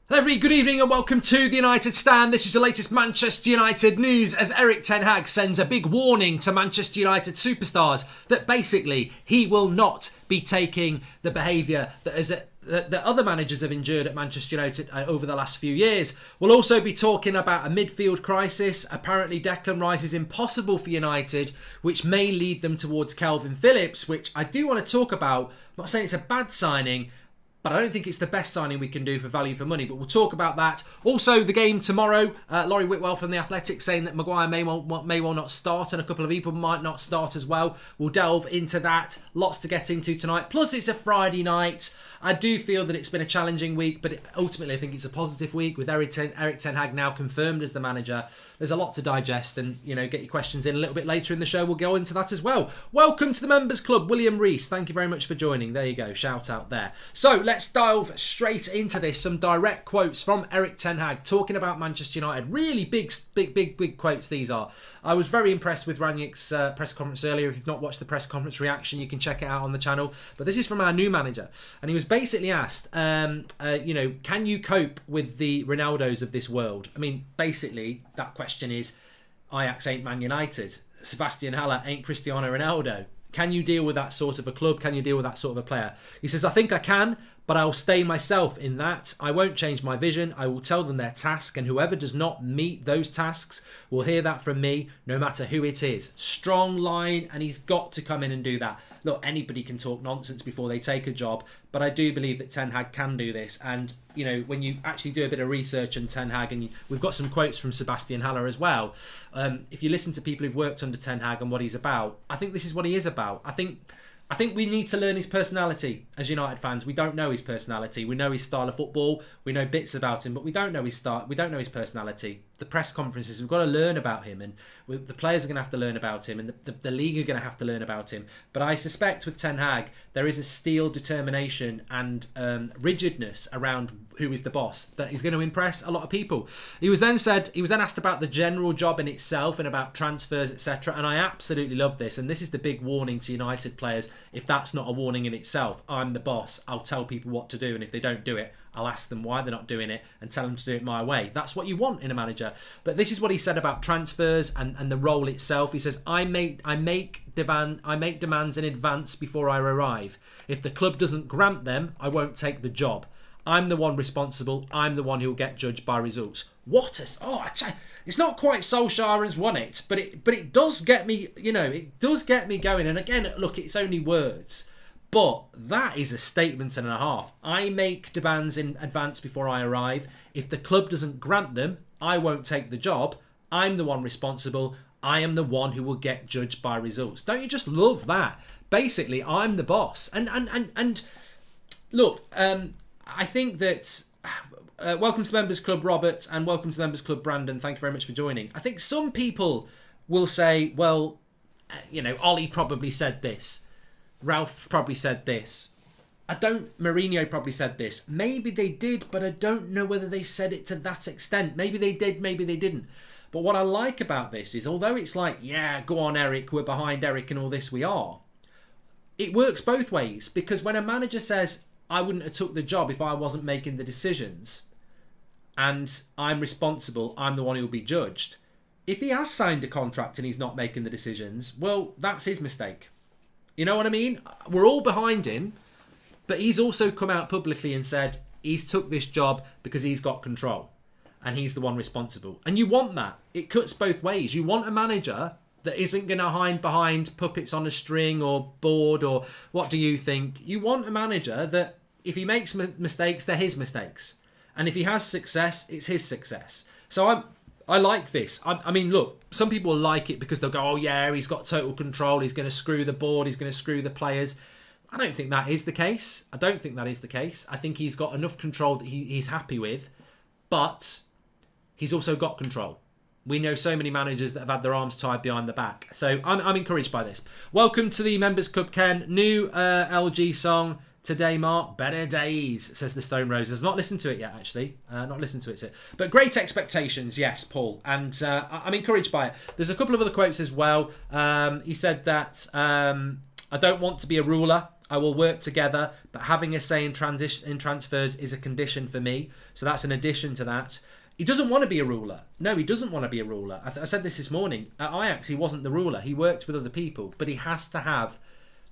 Hello everybody, good evening and welcome to the United Stand. This is your latest Manchester United news as Ten Hag sends a big warning to Manchester United superstars that basically he will not be taking the behaviour that other managers have endured at Manchester United over the last few years. We'll also be talking about a midfield crisis. Apparently Declan Rice is impossible for United, which may lead them towards Calvin Phillips, which I do want to talk about. I'm not saying it's a bad signing, but I don't think it's the best signing we can do for value for money. But we'll talk about that. Also, the game tomorrow. Laurie Whitwell from The Athletic saying that Maguire may well not start and a couple of people might not start as well. We'll delve into that. Lots to get into tonight. Plus, it's a Friday night. I do feel that it's been a challenging week, but ultimately I think it's a positive week with Ten Hag now confirmed as the manager. There's a lot to digest and, get your questions in a little bit later in the show. We'll go into that as well. Welcome to the Members Club. William Rees, thank you very much for joining. There you go. Shout out there. So, let's dive straight into this. Some direct quotes from Ten Hag talking about Manchester United. Really big quotes these are. I was very impressed with Rangnick's press conference earlier. If you've not watched the press conference reaction, you can check it out on the channel. But this is from our new manager. And he was basically asked, can you cope with the Ronaldos of this world? I mean, basically, that question is, Ajax ain't Man United. Sebastian Haller ain't Cristiano Ronaldo. Can you deal with that sort of a club? Can you deal with that sort of a player? He says, I think I can, but I'll stay myself in that. I won't change my vision. I will tell them their task, and whoever does not meet those tasks will hear that from me, no matter who it is. Strong line, and he's got to come in and do that. Look, anybody can talk nonsense before they take a job, but I do believe that Ten Hag can do this. And, when you actually do a bit of research on Ten Hag, and we've got some quotes from Sebastian Haller as well. If you listen to people who've worked under Ten Hag and what he's about, I think this is what he is about. I think we need to learn his personality as United fans. We don't know his personality. We know his style of football. We know bits about him, but we don't know his style. We don't know his personality. The press conferences, we've got to learn about him, and the players are going to have to learn about him, and the league are going to have to learn about him. But I suspect with Ten Hag, there is a steel determination and rigidness around who is the boss that is going to impress a lot of people. He was then asked about the general job in itself and about transfers, etc. And I absolutely love this. And this is the big warning to United players. If that's not a warning in itself, I'm the boss. I'll tell people what to do, and if they don't do it, I'll ask them why they're not doing it and tell them to do it my way. That's what you want in a manager. But this is what he said about transfers and the role itself. He says, I make demands in advance before I arrive. If the club doesn't grant them, I won't take the job. I'm the one responsible. I'm the one who will get judged by results. It's not quite Solskjaer's won it, but it does get me, it does get me going. And again, look, it's only words. But that is a statement and a half. I make demands in advance before I arrive. If the club doesn't grant them, I won't take the job. I'm the one responsible. I am the one who will get judged by results. Don't you just love that? Basically, I'm the boss. And look, I think that... welcome to the Members Club, Robert, and welcome to the Members Club, Brandon. Thank you very much for joining. I think some people will say, well, Ollie probably said this. Ralph probably said this. Mourinho probably said this. Maybe they did, but I don't know whether they said it to that extent. Maybe they did, maybe they didn't. But what I like about this is, although it's like, yeah, go on, Eric, we're behind Eric and all this, we are. It works both ways, because when a manager says, I wouldn't have took the job if I wasn't making the decisions, and I'm responsible, I'm the one who will be judged. If he has signed a contract and he's not making the decisions, well, that's his mistake. You know what I mean? We're all behind him, but he's also come out publicly and said he's took this job because he's got control and he's the one responsible. And you want that. It cuts both ways. You want a manager that isn't going to hide behind puppets on a string or board or what do you think. You want a manager that if he makes mistakes, they're his mistakes. And if he has success, it's his success. So I like this. I mean, look, some people like it because they'll go, oh yeah, he's got total control. He's going to screw the board. He's going to screw the players. I don't think that is the case. I think he's got enough control that he's happy with, but he's also got control. We know so many managers that have had their arms tied behind the back. So I'm encouraged by this. Welcome to the Members Club, Ken. New LG song. Today, Mark, better days, says the Stone Roses. Not listened to it yet, actually. Not listened to it yet. But great expectations, yes, Paul. And I'm encouraged by it. There's a couple of other quotes as well. He said that, I don't want to be a ruler. I will work together, but having a say in transfers is a condition for me. So that's an addition to that. He doesn't want to be a ruler. No, he doesn't want to be a ruler. I said this morning. At Ajax, he wasn't the ruler. He worked with other people, but he has to have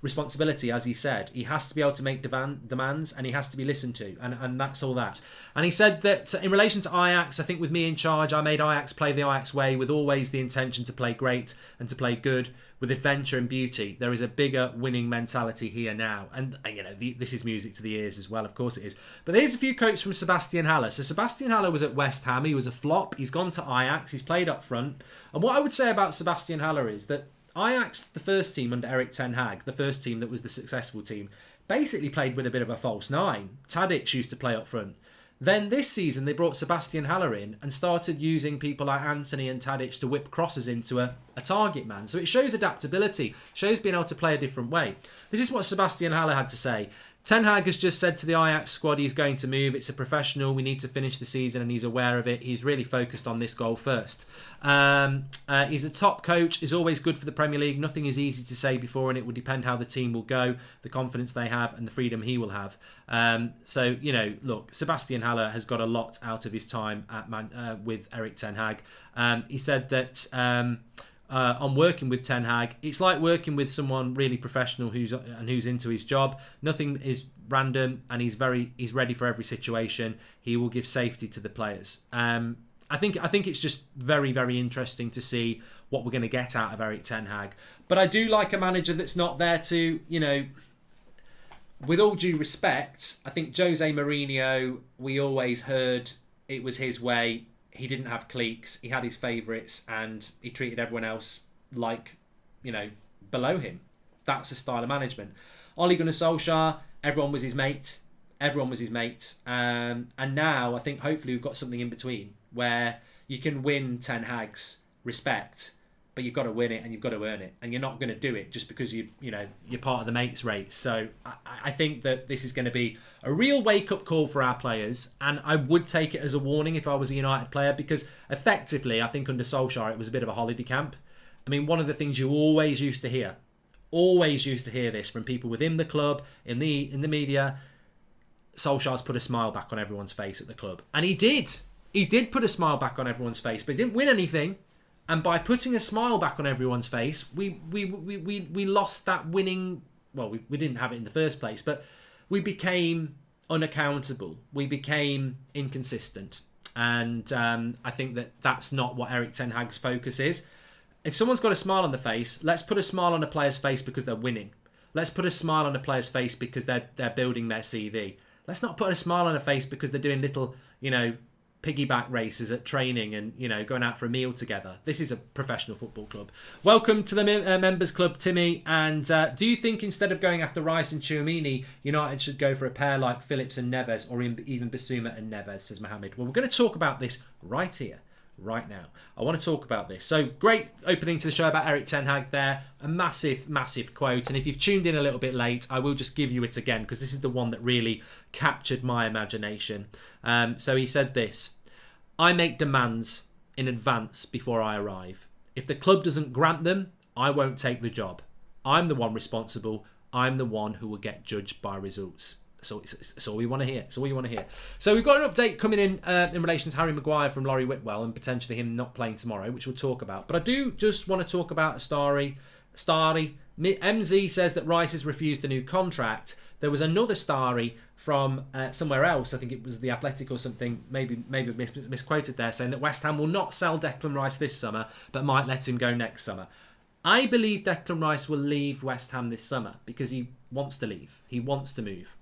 responsibility, as he said. He has to be able to make demands, and he has to be listened to, and that's all that. And he said that in relation to Ajax, I think with me in charge, I made Ajax play the Ajax way, with always the intention to play great and to play good, with adventure and beauty. There is a bigger winning mentality here now, and you know, this is music to the ears as well. Of course it is. But here's a few quotes from Sebastian Haller. So Sebastian Haller was at West Ham. He was a flop. He's gone to Ajax. He's played up front. And what I would say about Sebastian Haller is that Ajax, the first team under Erik Ten Hag, the first team that was the successful team, basically played with a bit of a false nine. Tadic used to play up front. Then this season they brought Sebastian Haller in and started using people like Anthony and Tadic to whip crosses into a target man. So it shows adaptability, shows being able to play a different way. This is what Sebastian Haller had to say. Ten Hag has just said to the Ajax squad he's going to move. It's a professional. We need to finish the season, and he's aware of it. He's really focused on this goal first. He's a top coach. Is always good for the Premier League. Nothing is easy to say before, and it will depend how the team will go, the confidence they have, and the freedom he will have. So, you know, look, Sebastian Haller has got a lot out of his time at with Erik Ten Hag. He said that on working with Ten Hag, it's like working with someone really professional who's into his job. Nothing is random, and he's ready for every situation. He will give safety to the players. I think it's just very, very interesting to see what we're going to get out of Erik Ten Hag. But I do like a manager that's not there to, you know, with all due respect, I think Jose Mourinho, we always heard it was his way. He didn't have cliques. He had his favourites, and he treated everyone else like, you know, below him. That's the style of management. Ole Gunnar Solskjaer, everyone was his mate. Everyone was his mate. And now I think hopefully we've got something in between where you can win Ten Hag's respect, but you've got to win it and you've got to earn it, and you're not going to do it just because you're part of the mates race. So I think that this is going to be a real wake-up call for our players, and I would take it as a warning if I was a United player, because effectively I think under Solskjaer it was a bit of a holiday camp. I mean, one of the things you always used to hear this from people within the club, in the media, Solskjaer's put a smile back on everyone's face at the club, and he did put a smile back on everyone's face, but he didn't win anything. And by putting a smile back on everyone's face, we lost that winning. Well, we didn't have it in the first place, but we became unaccountable. We became inconsistent, and I think that's not what Erik Ten Hag's focus is. If someone's got a smile on the face, let's put a smile on a player's face because they're winning. Let's put a smile on a player's face because they're building their CV. Let's not put a smile on a face because they're doing little, you know, piggyback races at training and, you know, going out for a meal together. This is a professional football club. Welcome to the members club, Timmy. And do you think instead of going after Rice and Tchouaméni, United should go for a pair like Phillips and Neves, or even Bissouma and Neves, says Mohammed? Well, we're going to talk about this right here, right now. I want to talk about this. So great opening to the show about Erik Ten Hag there. A massive, massive quote. And if you've tuned in a little bit late, I will just give you it again because this is the one that really captured my imagination. So he said this: I make demands in advance before I arrive. If the club doesn't grant them, I won't take the job. I'm the one responsible. I'm the one who will get judged by results. So it's all we want to hear. It's all you want to hear. So we've got an update coming in relation to Harry Maguire from Laurie Whitwell and potentially him not playing tomorrow, which we'll talk about. But I do just want to talk about Starry. MZ says that Rice has refused a new contract. There was another Starry from somewhere else. I think it was The Athletic or something. Maybe misquoted there, saying that West Ham will not sell Declan Rice this summer, but might let him go next summer. I believe Declan Rice will leave West Ham this summer because he wants to leave. He wants to move.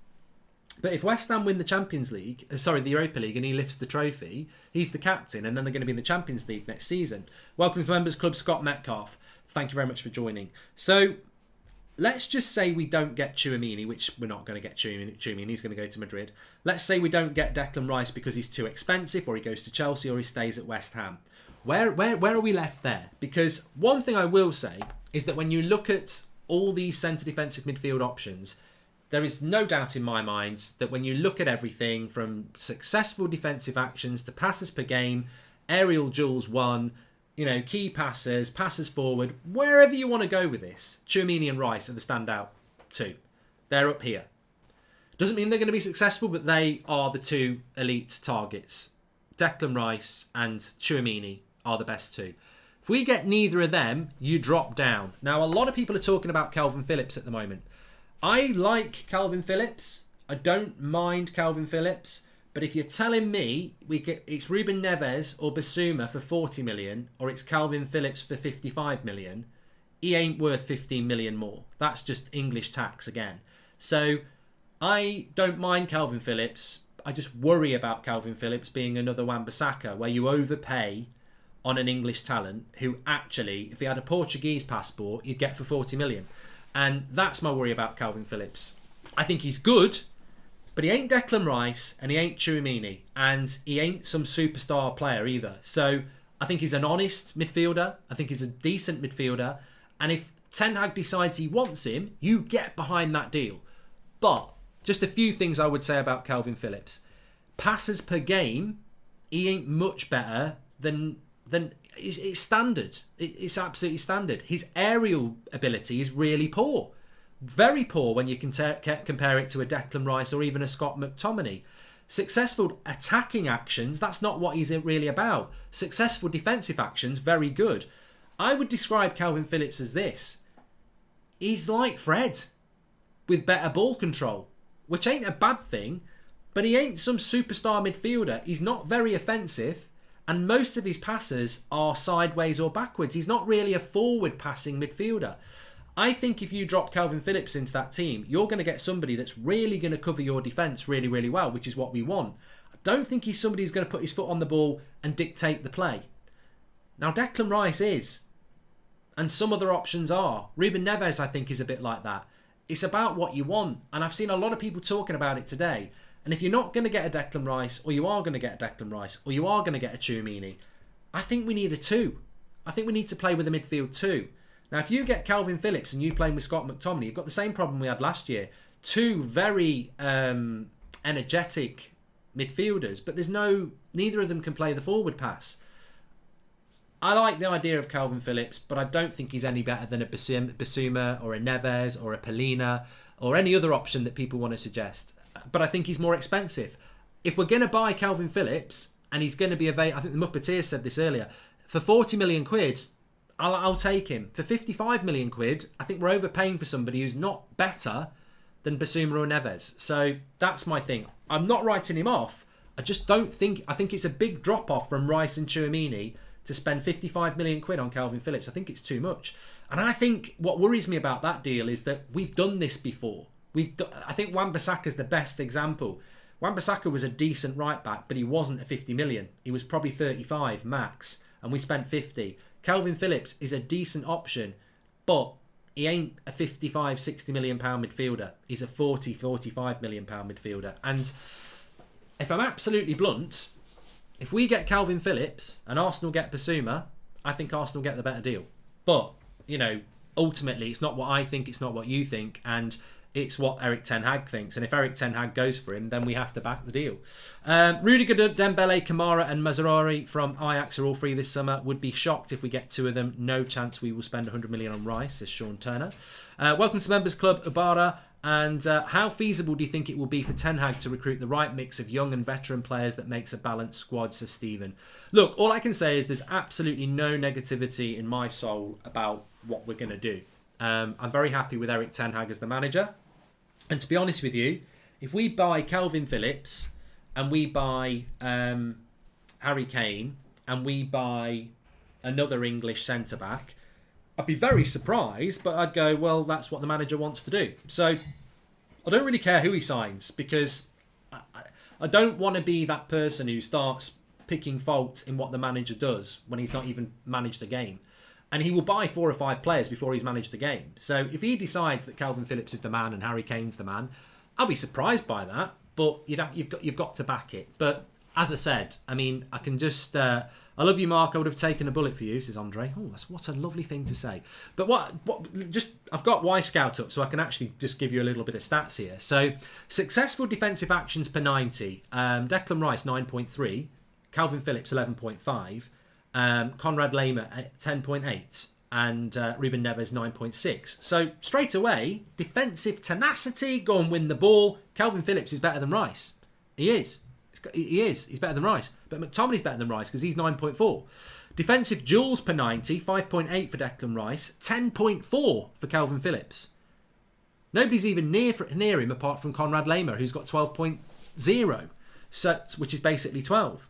But if West Ham win the the Europa League, and he lifts the trophy, he's the captain, and then they're going to be in the Champions League next season. Welcome to the Members Club, Scott Metcalf. Thank you very much for joining. So let's just say we don't get Tchouaméni, which we're not going to get Tchouaméni. He's going to go to Madrid. Let's say we don't get Declan Rice because he's too expensive, or he goes to Chelsea, or he stays at West Ham. Where are we left there? Because one thing I will say is that when you look at all these centre defensive midfield options, there is no doubt in my mind that when you look at everything from successful defensive actions to passes per game, aerial duels won, key passes forward, wherever you want to go with this, Tchouaméni and Rice are the standout two. They're up here. Doesn't mean they're going to be successful, but they are the two elite targets. Declan Rice and Tchouaméni are the best two. If we get neither of them, you drop down. Now, a lot of people are talking about Calvin Phillips at the moment. I like Calvin Phillips. I don't mind Calvin Phillips. But if you're telling me it's Ruben Neves or Basuma for 40 million, or it's Calvin Phillips for 55 million, he ain't worth 15 million more. That's just English tax again. So I don't mind Calvin Phillips. I just worry about Calvin Phillips being another Wan-Bissaka, where you overpay on an English talent who actually, if he had a Portuguese passport, you'd get for 40 million. And that's my worry about Calvin Phillips. I think he's good, but he ain't Declan Rice and he ain't Tchouaméni, and he ain't some superstar player either. So I think he's an honest midfielder. I think he's a decent midfielder. And if Ten Hag decides he wants him, you get behind that deal. But just a few things I would say about Calvin Phillips. Passes per game, he ain't much better than it's standard. It's absolutely standard. His aerial ability is really poor. Very poor when you compare it to a Declan Rice or even a Scott McTominay. Successful attacking actions, that's not what he's really about. Successful defensive actions, very good. I would describe Calvin Phillips as this. He's like Fred, with better ball control, which ain't a bad thing, but he ain't some superstar midfielder. He's not very offensive, and most of his passes are sideways or backwards. He's not really a forward passing midfielder. I think if you drop Calvin Phillips into that team, you're going to get somebody that's really going to cover your defence really, really well, which is what we want. I don't think he's somebody who's going to put his foot on the ball and dictate the play. Now, Declan Rice is, and some other options are. Ruben Neves, I think, is a bit like that. It's about what you want, and I've seen a lot of people talking about it today. And if you're not going to get a Declan Rice, or you are going to get a Declan Rice, or you are going to get a Tchouaméni, I think we need a two. I think we need to play with a midfield two. Now, if you get Calvin Phillips and you playing with Scott McTominay, you've got the same problem we had last year. Two very energetic midfielders, but neither of them can play the forward pass. I like the idea of Calvin Phillips, but I don't think he's any better than a Basuma or a Neves or a Polina or any other option that people want to suggest. But I think he's more expensive. If we're going to buy Calvin Phillips and he's going to be available, I think the Muppeteers said this earlier, for 40 million quid, I'll take him. For 55 million quid, I think we're overpaying for somebody who's not better than Basuma or Neves. So that's my thing. I'm not writing him off. I just don't think, I think it's a big drop off from Rice and Tchouaméni to spend 55 million quid on Calvin Phillips. I think it's too much. And I think what worries me about that deal is that we've done this before. I think Wan-Bissaka is the best example. Wan-Bissaka was a decent right back, but he wasn't a 50 million. He was probably 35 max, and we spent 50. Calvin Phillips is a decent option, but he ain't a 55, 60 million pound midfielder. He's a 40, 45 million pound midfielder. And if I'm absolutely blunt, if we get Calvin Phillips and Arsenal get Basuma, I think Arsenal get the better deal. But, you know, ultimately, it's not what I think, it's not what you think, and it's what Eric Ten Hag thinks. And if Eric Ten Hag goes for him, then we have to back the deal. Rudiger, Dembele, Kamara and Mazzarri from Ajax are all free this summer. Would be shocked if we get two of them. No chance we will spend 100 million on Rice, says Sean Turner. Welcome to Members Club, Ubara. And how feasible do you think it will be for Ten Hag to recruit the right mix of young and veteran players that makes a balanced squad, says Stephen? Look, all I can say is there's absolutely no negativity in my soul about what we're going to do. I'm very happy with Eric Ten Hag as the manager. And to be honest with you, if we buy Calvin Phillips and we buy Harry Kane and we buy another English centre-back, I'd be very surprised, but I'd go, well, that's what the manager wants to do. So I don't really care who he signs, because I don't want to be that person who starts picking faults in what the manager does when he's not even managed a game. And he will buy 4 or 5 players before he's managed the game. So if he decides that Calvin Phillips is the man and Harry Kane's the man, I'll be surprised by that. But you've got to back it. But as I said, I mean, I can just... I love you, Mark. I would have taken a bullet for you, says Andre. Oh, what a lovely thing to say. But I've got Y-Scout up, so I can actually just give you a little bit of stats here. So successful defensive actions per 90. Declan Rice, 9.3. Calvin Phillips, 11.5. Conrad Lehmer at 10.8. and Ruben Neves 9.6. So straight away, defensive tenacity, go and win the ball. Calvin Phillips is better than Rice. He is. He's better than Rice. But McTominay's better than Rice because he's 9.4. Defensive duels per 90, 5.8 for Declan Rice, 10.4 for Calvin Phillips. Nobody's even near him apart from Conrad Lema, who's got 12.0, so which is basically 12.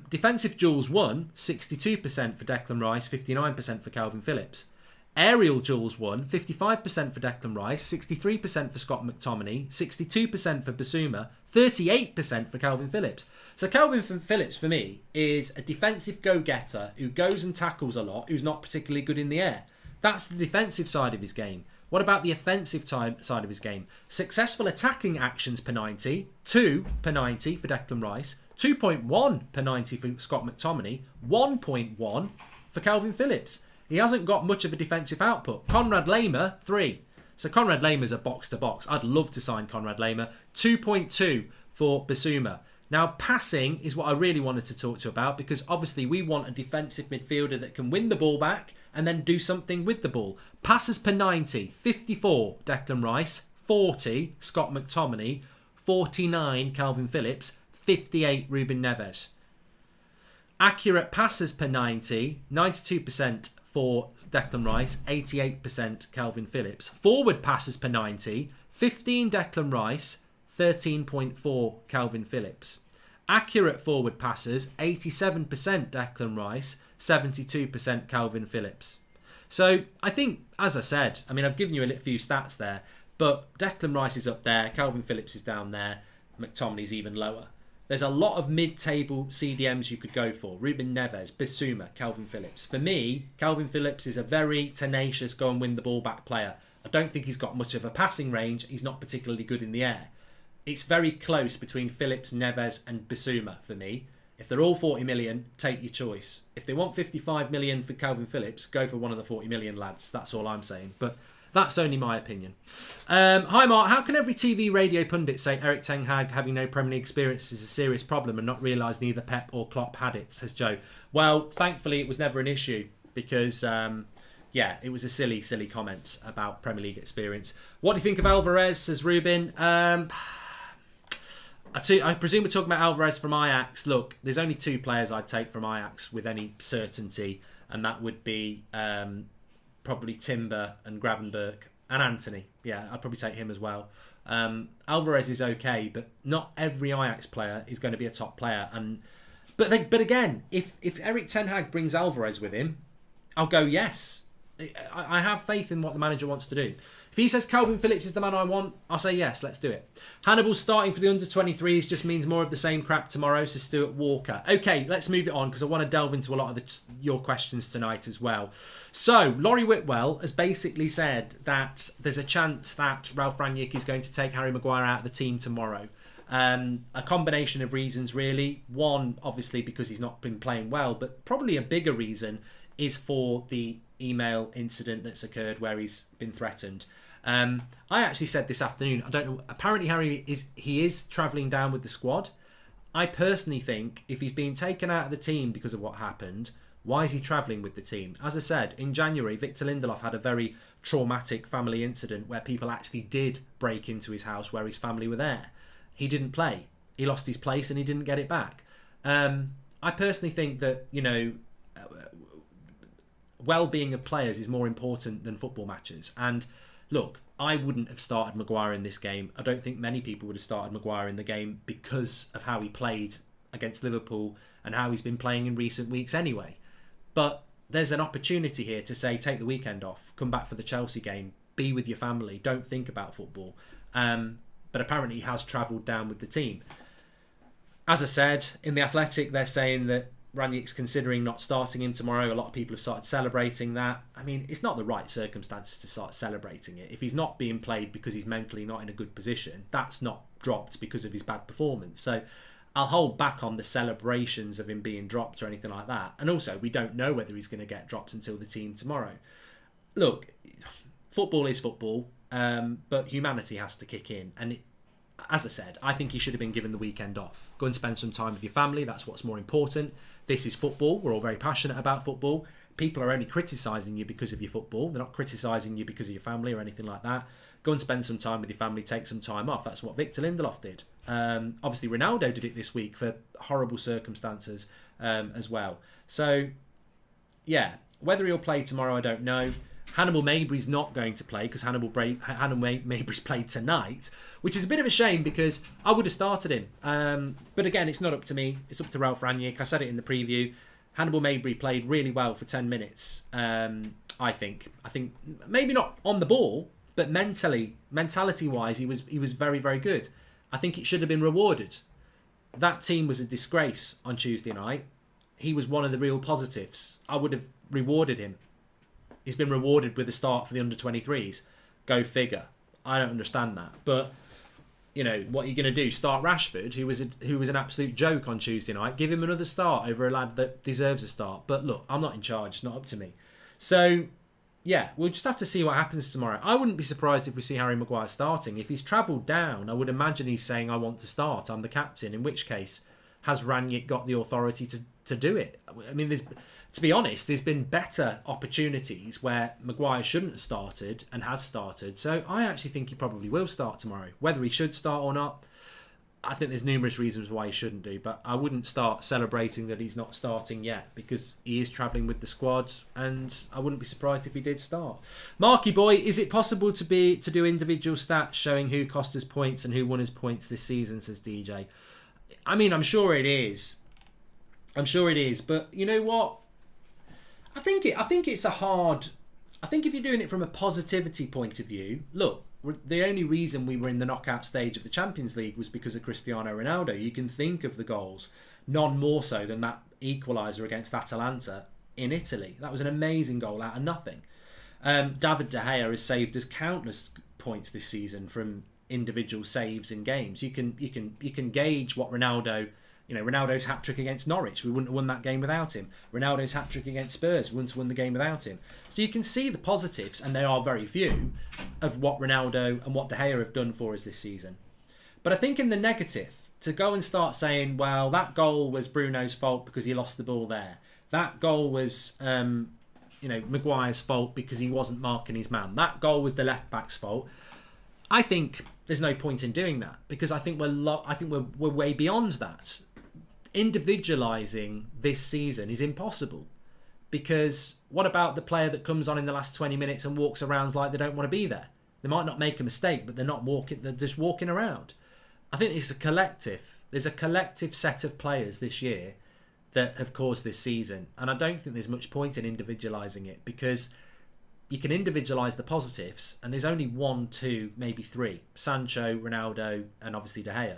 Defensive duels won, 62% for Declan Rice, 59% for Calvin Phillips. Aerial duels won, 55% for Declan Rice, 63% for Scott McTominay, 62% for Basuma, 38% for Calvin Phillips. So Calvin Phillips, for me, is a defensive go-getter who goes and tackles a lot, who's not particularly good in the air. That's the defensive side of his game. What about the offensive side of his game? Successful attacking actions per 90, 2 per 90 for Declan Rice, 2.1 per 90 for Scott McTominay, 1.1 for Calvin Phillips. He hasn't got much of a defensive output. Conrad Lema, 3. So Conrad Lema's a box-to-box. I'd love to sign Conrad Lema. 2.2 for Basuma. Now, passing is what I really wanted to talk to you about because obviously we want a defensive midfielder that can win the ball back and then do something with the ball. Passes per 90, 54 Declan Rice, 40 Scott McTominay, 49 Calvin Phillips, 58 Ruben Neves. Accurate passes per 90, 92% for Declan Rice, 88% Calvin Phillips. Forward passes per 90, 15 Declan Rice, 13.4 Calvin Phillips. Accurate forward passes, 87% Declan Rice, 72% Calvin Phillips. So I think, as I said, I've given you a few stats there, but Declan Rice is up there, Calvin Phillips is down there, McTominay's even lower. There's a lot of mid-table CDMs you could go for. Ruben Neves, Basuma, Calvin Phillips. For me, Calvin Phillips is a very tenacious go and win the ball back player. I don't think he's got much of a passing range. He's not particularly good in the air. It's very close between Phillips, Neves and Basuma for me. If they're all 40 million, take your choice. If they want 55 million for Calvin Phillips, go for one of the 40 million lads. That's all I'm saying. But that's only my opinion. Hi Mark, how can every TV radio pundit say Erik Ten Hag having no Premier League experience is a serious problem and not realise neither Pep or Klopp had it, says Joe. Well, thankfully it was never an issue because, it was a silly comment about Premier League experience. What do you think of Alvarez, says Ruben? I presume we're talking about Alvarez from Ajax. Look, there's only 2 players I'd take from Ajax with any certainty, and that would be probably Timber and Gravenberch and Anthony. Yeah, I'd probably take him as well. Alvarez is okay, but not every Ajax player is going to be a top player. But again, if Erik Ten Hag brings Alvarez with him, I'll go yes. I have faith in what the manager wants to do. If he says Calvin Phillips is the man I want, I'll say yes, let's do it. Hannibal starting for the under-23s just means more of the same crap tomorrow, says Stuart Walker. Okay, let's move it on because I want to delve into a lot of your questions tonight as well. So, Laurie Whitwell has basically said that there's a chance that Ralph Rangnick is going to take Harry Maguire out of the team tomorrow. A combination of reasons, really. One, obviously, because he's not been playing well, but probably a bigger reason is for the email incident that's occurred where he's been threatened. I actually said this afternoon, I don't know, apparently Harry is travelling down with the squad. I personally think if he's being taken out of the team because of what happened, why is he travelling with the team? As I said, in January, Victor Lindelof had a very traumatic family incident where people actually did break into his house where his family were there. He didn't play. He lost his place and he didn't get it back. I personally think that, well-being of players is more important than football matches. And look, I wouldn't have started Maguire in this game. I don't think many people would have started Maguire in the game because of how he played against Liverpool and how he's been playing in recent weeks anyway. But there's an opportunity here to say, take the weekend off, come back for the Chelsea game, be with your family, don't think about football. But apparently he has travelled down with the team. As I said, in The Athletic, they're saying that Rangnick's considering not starting him tomorrow. A lot of people have started celebrating that. It's not the right circumstances to start celebrating it. If he's not being played because he's mentally not in a good position, that's not dropped because of his bad performance. So I'll hold back on the celebrations of him being dropped or anything like that. And also, we don't know whether he's going to get dropped until the team tomorrow. Look, football is football, but humanity has to kick in. And as I said, I think he should have been given the weekend off. Go and spend some time with your family. That's what's more important. This is football. We're all very passionate about football. People are only criticising you because of your football. They're not criticising you because of your family or anything like that. Go and spend some time with your family. Take some time off. That's what Victor Lindelof did. Obviously, Ronaldo did it this week for horrible circumstances as well. So, yeah, whether he'll play tomorrow, I don't know. Hannibal Mabry's not going to play because Hannibal Mabry's played tonight, which is a bit of a shame because I would have started him. But again, it's not up to me. It's up to Ralph Rangnick. I said it in the preview. Hannibal Mabry played really well for 10 minutes, I think. I think maybe not on the ball, but mentality-wise, he was very, very good. I think it should have been rewarded. That team was a disgrace on Tuesday night. He was one of the real positives. I would have rewarded him. He's been rewarded with a start for the under-23s. Go figure. I don't understand that. But, you know, what are you going to do? Start Rashford, who was an absolute joke on Tuesday night. Give him another start over a lad that deserves a start. But look, I'm not in charge. It's not up to me. So, yeah, we'll just have to see what happens tomorrow. I wouldn't be surprised if we see Harry Maguire starting. If he's travelled down, I would imagine he's saying, I want to start. I'm the captain. In which case, has Rangnick got the authority to do it? I mean, to be honest, there's been better opportunities where Maguire shouldn't have started and has started. So I actually think he probably will start tomorrow. Whether he should start or not, I think there's numerous reasons why he shouldn't do. But I wouldn't start celebrating that he's not starting yet because he is travelling with the squad, and I wouldn't be surprised if he did start. Marky Boy, is it possible to do individual stats showing who cost us points and who won us points this season, says DJ. I mean, I'm sure it is. But you know what? I think it's a hard. I think if you're doing it from a positivity point of view, look, the only reason we were in the knockout stage of the Champions League was because of Cristiano Ronaldo. You can think of the goals, none more so than that equaliser against Atalanta in Italy. That was an amazing goal out of nothing. David De Gea has saved us countless points this season from individual saves in games. You can gauge what Ronaldo. You know, Ronaldo's hat-trick against Norwich, we wouldn't have won that game without him. Ronaldo's hat-trick against Spurs, we wouldn't have won the game without him. So you can see the positives, and they are very few, of what Ronaldo and what De Gea have done for us this season. But I think in the negative, to go and start saying, well, that goal was Bruno's fault because he lost the ball there. That goal was, Maguire's fault because he wasn't marking his man. That goal was the left-back's fault. I think there's no point in doing that because I think we're way beyond that. Individualising this season is impossible because what about the player that comes on in the last 20 minutes and walks around like they don't want to be there? They might not make a mistake, but they're just walking around. I think it's a collective. There's a collective set of players this year that have caused this season, and I don't think there's much point in individualising it because you can individualise the positives, and there's only 1, 2, maybe 3: Sancho, Ronaldo, and obviously De Gea.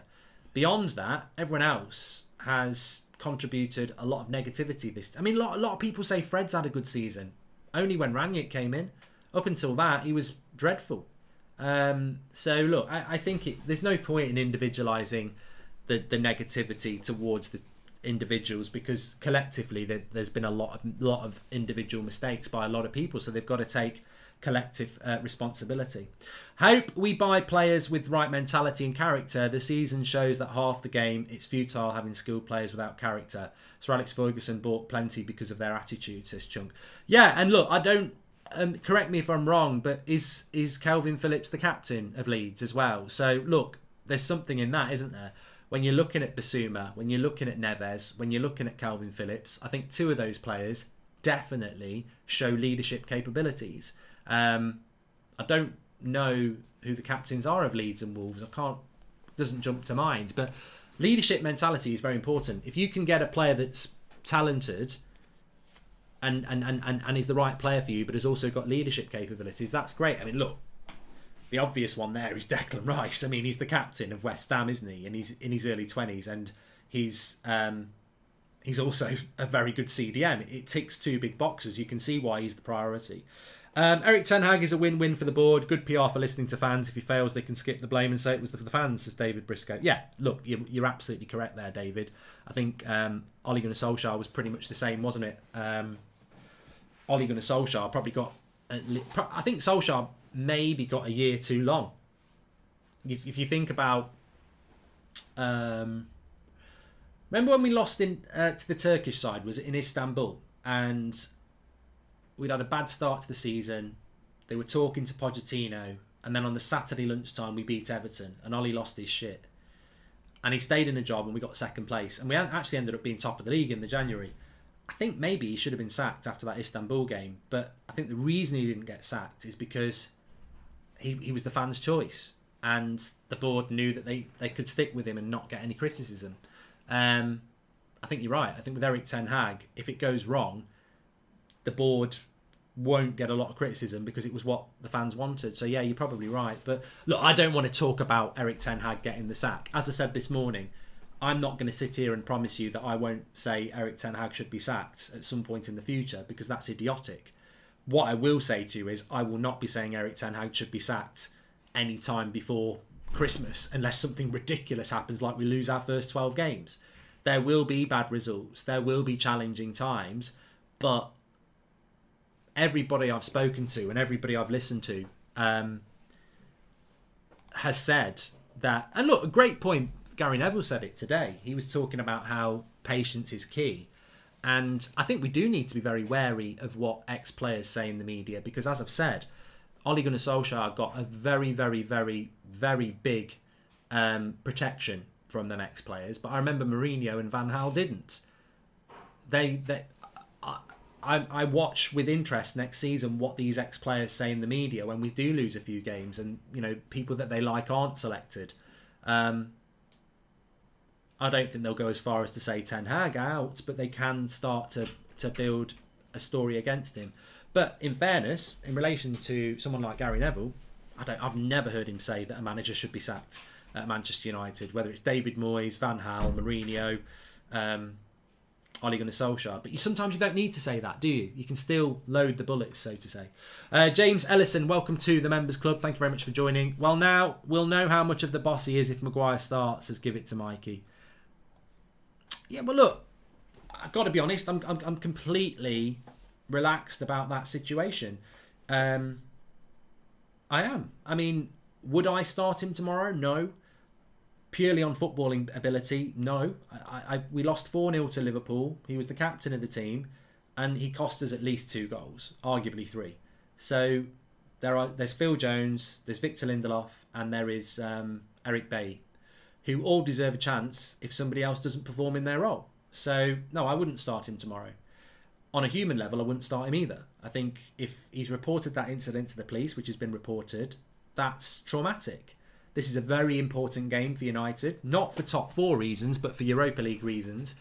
Beyond that, everyone else has contributed a lot of negativity. A lot of people say Fred's had a good season. Only when Rangnick came in. Up until that, he was dreadful. So look, I think there's no point in individualising the negativity towards the individuals because collectively there's been a lot of individual mistakes by a lot of people. So they've got to take collective responsibility. Hope we buy players with right mentality and character. The season shows that half the game it's futile having skilled players without character. Sir Alex Ferguson bought plenty because of their attitude, says Chunk. Yeah, and look, I don't correct me if I'm wrong, but is Calvin Phillips the captain of Leeds as well? So look, there's something in that, isn't there? When you're looking at Basuma, when you're looking at Neves, when you're looking at Calvin Phillips, I think 2 of those players definitely show leadership capabilities. I don't know who the captains are of Leeds and Wolves. Doesn't jump to mind. But leadership mentality is very important. If you can get a player that's talented and is the right player for you, but has also got leadership capabilities, that's great. I mean, look, the obvious one there is Declan Rice. I mean, he's the captain of West Ham, isn't he? And he's in his early 20s, and he's also a very good CDM. It ticks 2 big boxes. You can see why he's the priority. Eric Ten Hag is a win-win for the board. Good PR for listening to fans. If he fails, they can skip the blame and say it was for the fans, says David Briscoe. Yeah, look, you're absolutely correct there, David. I think Ole Gunnar Solskjaer was pretty much the same, wasn't it? Ole Gunnar Solskjaer probably got... I think Solskjaer maybe got a year too long. If you think about Remember when we lost to the Turkish side? Was it in Istanbul? And we'd had a bad start to the season. They were talking to Pochettino, and then on the Saturday lunchtime we beat Everton, and Ollie lost his shit. And he stayed in a job, and we got second place, and we actually ended up being top of the league in the January. I think maybe he should have been sacked after that Istanbul game, but I think the reason he didn't get sacked is because he was the fans' choice, and the board knew that they could stick with him and not get any criticism. I think you're right. I think with Erik Ten Hag, if it goes wrong, the board won't get a lot of criticism because it was what the fans wanted. So yeah, you're probably right. But look, I don't want to talk about Erik Ten Hag getting the sack. As I said this morning, I'm not going to sit here and promise you that I won't say Erik Ten Hag should be sacked at some point in the future, because that's idiotic. What I will say to you is I will not be saying Erik Ten Hag should be sacked any time before Christmas unless something ridiculous happens, like we lose our first 12 games. There will be bad results. There will be challenging times. But everybody I've spoken to and everybody I've listened to has said that... And look, a great point. Gary Neville said it today. He was talking about how patience is key. And I think we do need to be very wary of what ex-players say in the media, because as I've said, Ole Gunnar Solskjaer got a very, very, very, very big protection from them ex-players. But I remember Mourinho and Van Gaal didn't. I watch with interest next season what these ex-players say in the media when we do lose a few games, and people that they like aren't selected. I don't think they'll go as far as to say Ten Hag out, but they can start to build a story against him. But in fairness, in relation to someone like Gary Neville, I've never heard him say that a manager should be sacked at Manchester United, whether it's David Moyes, Van Gaal, Mourinho, Ole Gunnar Solskjaer. But sometimes you don't need to say that, do you? You can still load the bullets, so to say. James Ellison, welcome to the Members Club. Thank you very much for joining. Well, now we'll know how much of the boss he is if Maguire starts, says Give It to Mikey. Yeah, well, look, I've got to be honest. I'm completely relaxed about that situation. I am. I mean, would I start him tomorrow? No. Purely on footballing ability, no. We lost 4-0 to Liverpool. He was the captain of the team, and he cost us at least 2 goals, arguably 3. So there's Phil Jones, there's Victor Lindelof, and there is Eric Bailly, who all deserve a chance if somebody else doesn't perform in their role. So, no, I wouldn't start him tomorrow. On a human level, I wouldn't start him either. I think if he's reported that incident to the police, which has been reported, that's traumatic. This is a very important game for United, not for top 4 reasons, but for Europa League reasons.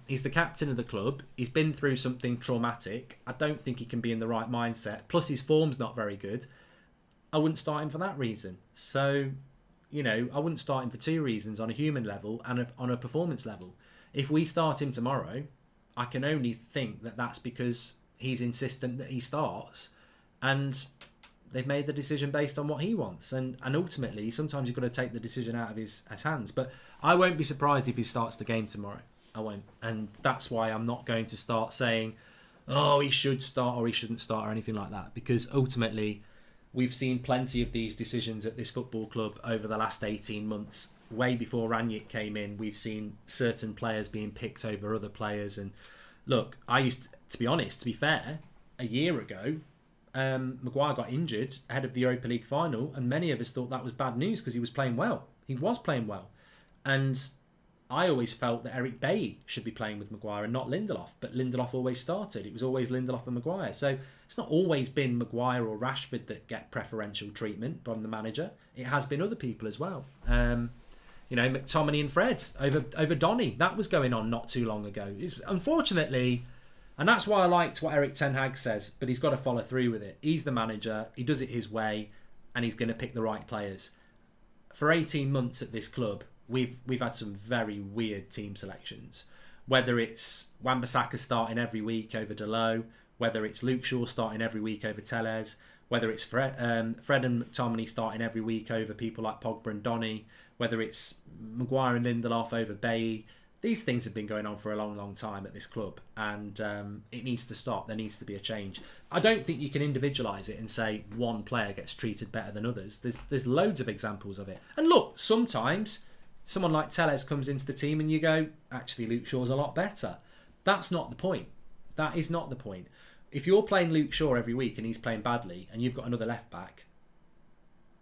He's the captain of the club. He's been through something traumatic. I don't think he can be in the right mindset. Plus, his form's not very good. I wouldn't start him for that reason. So, I wouldn't start him for 2 reasons, on a human level and on a performance level. If we start him tomorrow, I can only think that that's because he's insistent that he starts, and they've made the decision based on what he wants. And ultimately, sometimes you've got to take the decision out of his hands. But I won't be surprised if he starts the game tomorrow. I won't. And that's why I'm not going to start saying, oh, he should start or he shouldn't start or anything like that. Because ultimately, we've seen plenty of these decisions at this football club over the last 18 months. Way before Ranić came in, we've seen certain players being picked over other players. And look, to be honest, to be fair, a year ago, Maguire got injured ahead of the Europa League final, and many of us thought that was bad news because he was playing well. He was playing well. And I always felt that Eric Bailly should be playing with Maguire and not Lindelof, but Lindelof always started. It was always Lindelof and Maguire. So it's not always been Maguire or Rashford that get preferential treatment from the manager. It has been other people as well. McTominay and Fred over Donny. That was going on not too long ago. Unfortunately, and that's why I liked what Erik Ten Hag says, but he's got to follow through with it. He's the manager, he does it his way, and he's going to pick the right players. For 18 months at this club, we've had some very weird team selections. Whether it's Wan-Bissaka starting every week over Dalot, whether it's Luke Shaw starting every week over Tellez, whether it's Fred and McTominay starting every week over people like Pogba and Donny, whether it's Maguire and Lindelof over Bailly. These things have been going on for a long, long time at this club, and it needs to stop. There needs to be a change. I don't think you can individualise it and say one player gets treated better than others. There's loads of examples of it. And look, sometimes someone like Telles comes into the team and you go, actually, Luke Shaw's a lot better. That's not the point. That is not the point. If you're playing Luke Shaw every week and he's playing badly and you've got another left back,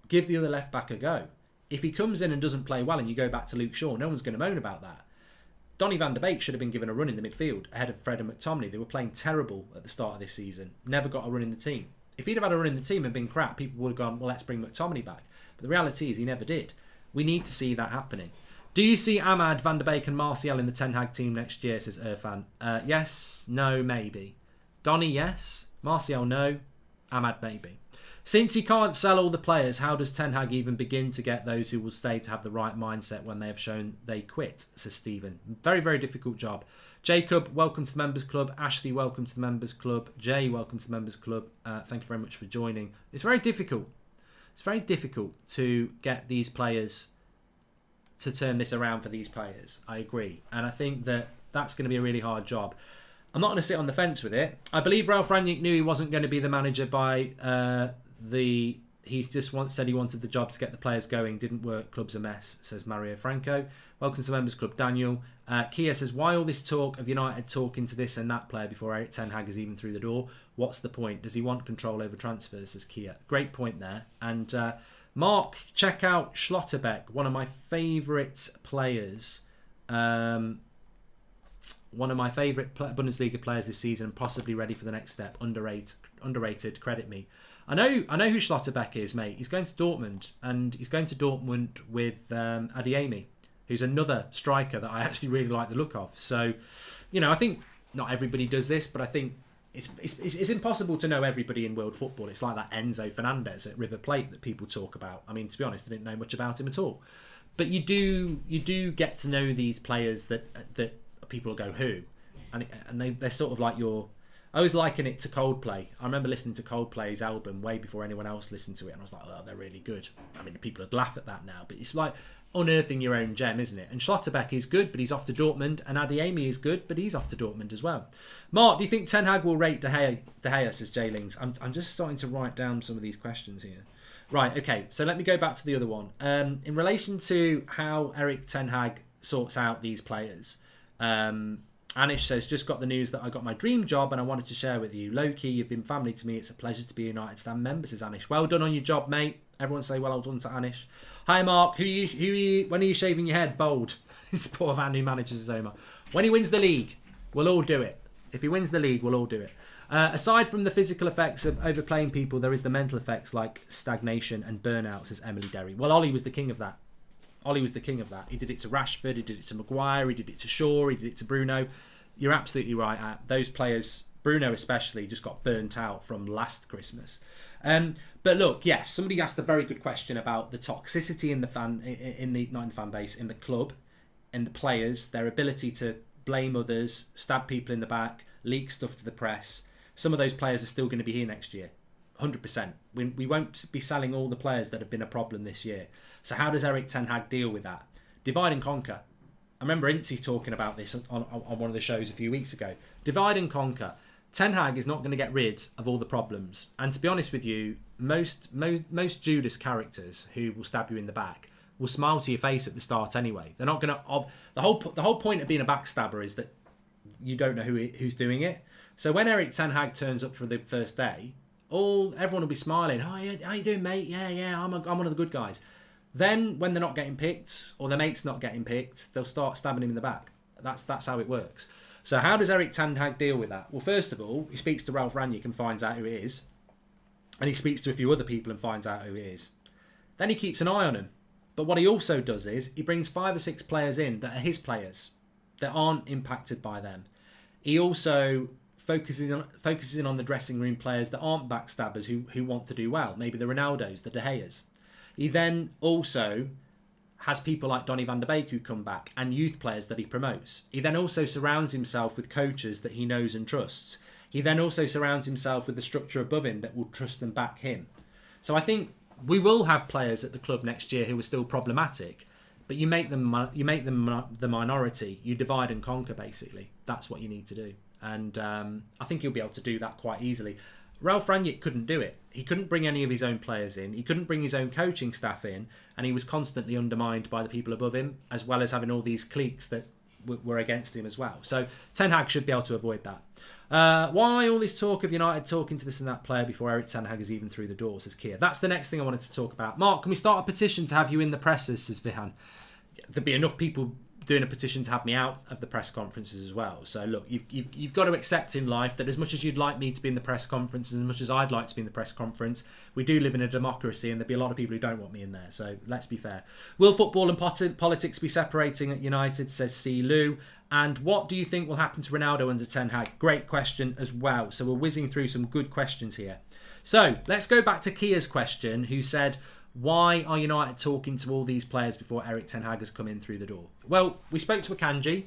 give the other left back a go. If he comes in and doesn't play well and you go back to Luke Shaw, no one's going to moan about that. Donny van de Beek should have been given a run in the midfield ahead of Fred and McTominay. They were playing terrible at the start of this season. Never got a run in the team. If he'd have had a run in the team and been crap, people would have gone, well, let's bring McTominay back. But the reality is he never did. We need to see that happening. Do you see Ahmad, Van der Beek and Martial in the Ten Hag team next year, says Irfan? Yes, no, maybe. Donny, yes. Martial, no. Ahmad, maybe. Since he can't sell all the players, how does Ten Hag even begin to get those who will stay to have the right mindset when they have shown they quit, says Stephen. Very, very difficult job. Jacob, welcome to the Members Club. Ashley, welcome to the Members Club. Jay, welcome to the Members Club. Thank you very much for joining. It's very difficult. It's very difficult to get these players, to turn this around for these players. I agree. And I think that that's going to be a really hard job. I'm not going to sit on the fence with it. I believe Ralph Rangnick knew he wasn't going to be the manager by he just said he wanted the job to get the players going. Didn't work. Club's a mess, says Mario Franco. Welcome to the Members Club, Daniel. Kia says, why all this talk of United talking to this and that player before Erik Ten Hag is even through the door? What's the point? Does he want control over transfers, says Kia. Great point there. And Mark, check out Schlotterbeck, one of my favourite players. One of my favourite Bundesliga players this season, possibly ready for the next step. Underrated, credit me. I know who Schlotterbeck is, mate. He's going to Dortmund, and he's going to Dortmund with Adeyemi, who's another striker that I actually really like the look of. So, I think not everybody does this, but I think it's impossible to know everybody in world football. It's like that Enzo Fernandez at River Plate that people talk about. I mean, to be honest, I didn't know much about him at all. But you do get to know these players that people will go, who? And they're sort of like your... I always liken it to Coldplay. I remember listening to Coldplay's album way before anyone else listened to it, and I was like, oh, they're really good. I mean, people would laugh at that now, but it's like unearthing your own gem, isn't it? And Schlotterbeck is good, but he's off to Dortmund, and Adeyemi is good, but he's off to Dortmund as well. Mark, do you think Ten Hag will rate De Gea, says J-Lings? I'm just starting to write down some of these questions here. Right, okay, so let me go back to the other one. In relation to how Erik Ten Hag sorts out these players, Anish says, just got the news that I got my dream job and I wanted to share with you. Low-key, you've been family to me. It's a pleasure to be a United Stand member, says Anish. Well done on your job, mate. Everyone say well done to Anish. Hi, Mark. When are you shaving your head? Bold. In support of our new manager, says Omar. When he wins the league, we'll all do it. If he wins the league, we'll all do it. Aside from the physical effects of overplaying people, there is the mental effects like stagnation and burnout, says Emily Derry. Well, Ollie was the king of that. He did it to Rashford, he did it to Maguire, he did it to Shaw, he did it to Bruno. You're absolutely right. Those players, Bruno especially, just got burnt out from last Christmas. But look, yes, somebody asked a very good question about the toxicity in the fan base, in the club, and the players, their ability to blame others, stab people in the back, leak stuff to the press. Some of those players are still going to be here next year. 100%. We won't be selling all the players that have been a problem this year. So how does Erik Ten Hag deal with that? Divide and conquer. I remember Incy talking about this on one of the shows a few weeks ago. Divide and conquer. Ten Hag is not going to get rid of all the problems. And to be honest with you, most Judas characters who will stab you in the back will smile to your face at the start anyway. They're not going to... The whole point of being a backstabber is that you don't know who's doing it. So when Erik Ten Hag turns up for the first day, everyone will be smiling. Oh, yeah, how you doing, mate? Yeah, I'm one of the good guys. Then when they're not getting picked, or their mate's not getting picked, they'll start stabbing him in the back. That's how it works. So how does Erik Ten Hag deal with that? Well, first of all, he speaks to Ralph Rangnick and finds out who it is. And he speaks to a few other people and finds out who it is. Then he keeps an eye on him. But what he also does is he brings 5 or 6 players in that are his players, that aren't impacted by them. He also focuses in on the dressing room players that aren't backstabbers who want to do well. Maybe the Ronaldos, the De Geas. He then also has people like Donny van der Beek who come back and youth players that he promotes. He then also surrounds himself with coaches that he knows and trusts. He then also surrounds himself with the structure above him that will trust and back him. So I think we will have players at the club next year who are still problematic, but you make them the minority. You divide and conquer, basically. That's what you need to do. And I think you'll be able to do that quite easily. Ralph Rangnick couldn't do it. He couldn't bring any of his own players in. He couldn't bring his own coaching staff in. And he was constantly undermined by the people above him, as well as having all these cliques that were against him as well. So Ten Hag should be able to avoid that. Why all this talk of United talking to this and that player before Erik Ten Hag is even through the door, says Kia. That's the next thing I wanted to talk about. Mark, can we start a petition to have you in the presses, says Vihan. There'd be enough people doing a petition to have me out of the press conferences as well. So look, you've got to accept in life that as much as you'd like me to be in the press conference, as much as I'd like to be in the press conference, we do live in a democracy and there'd be a lot of people who don't want me in there. So let's be fair. Will football and politics be separating at United, says C. Lou. And what do you think will happen to Ronaldo under Ten Hag? Great question as well. So we're whizzing through some good questions here. So let's go back to Kia's question, who said, why are United talking to all these players before Erik Ten Hag has come in through the door? Well, we spoke to Akanji,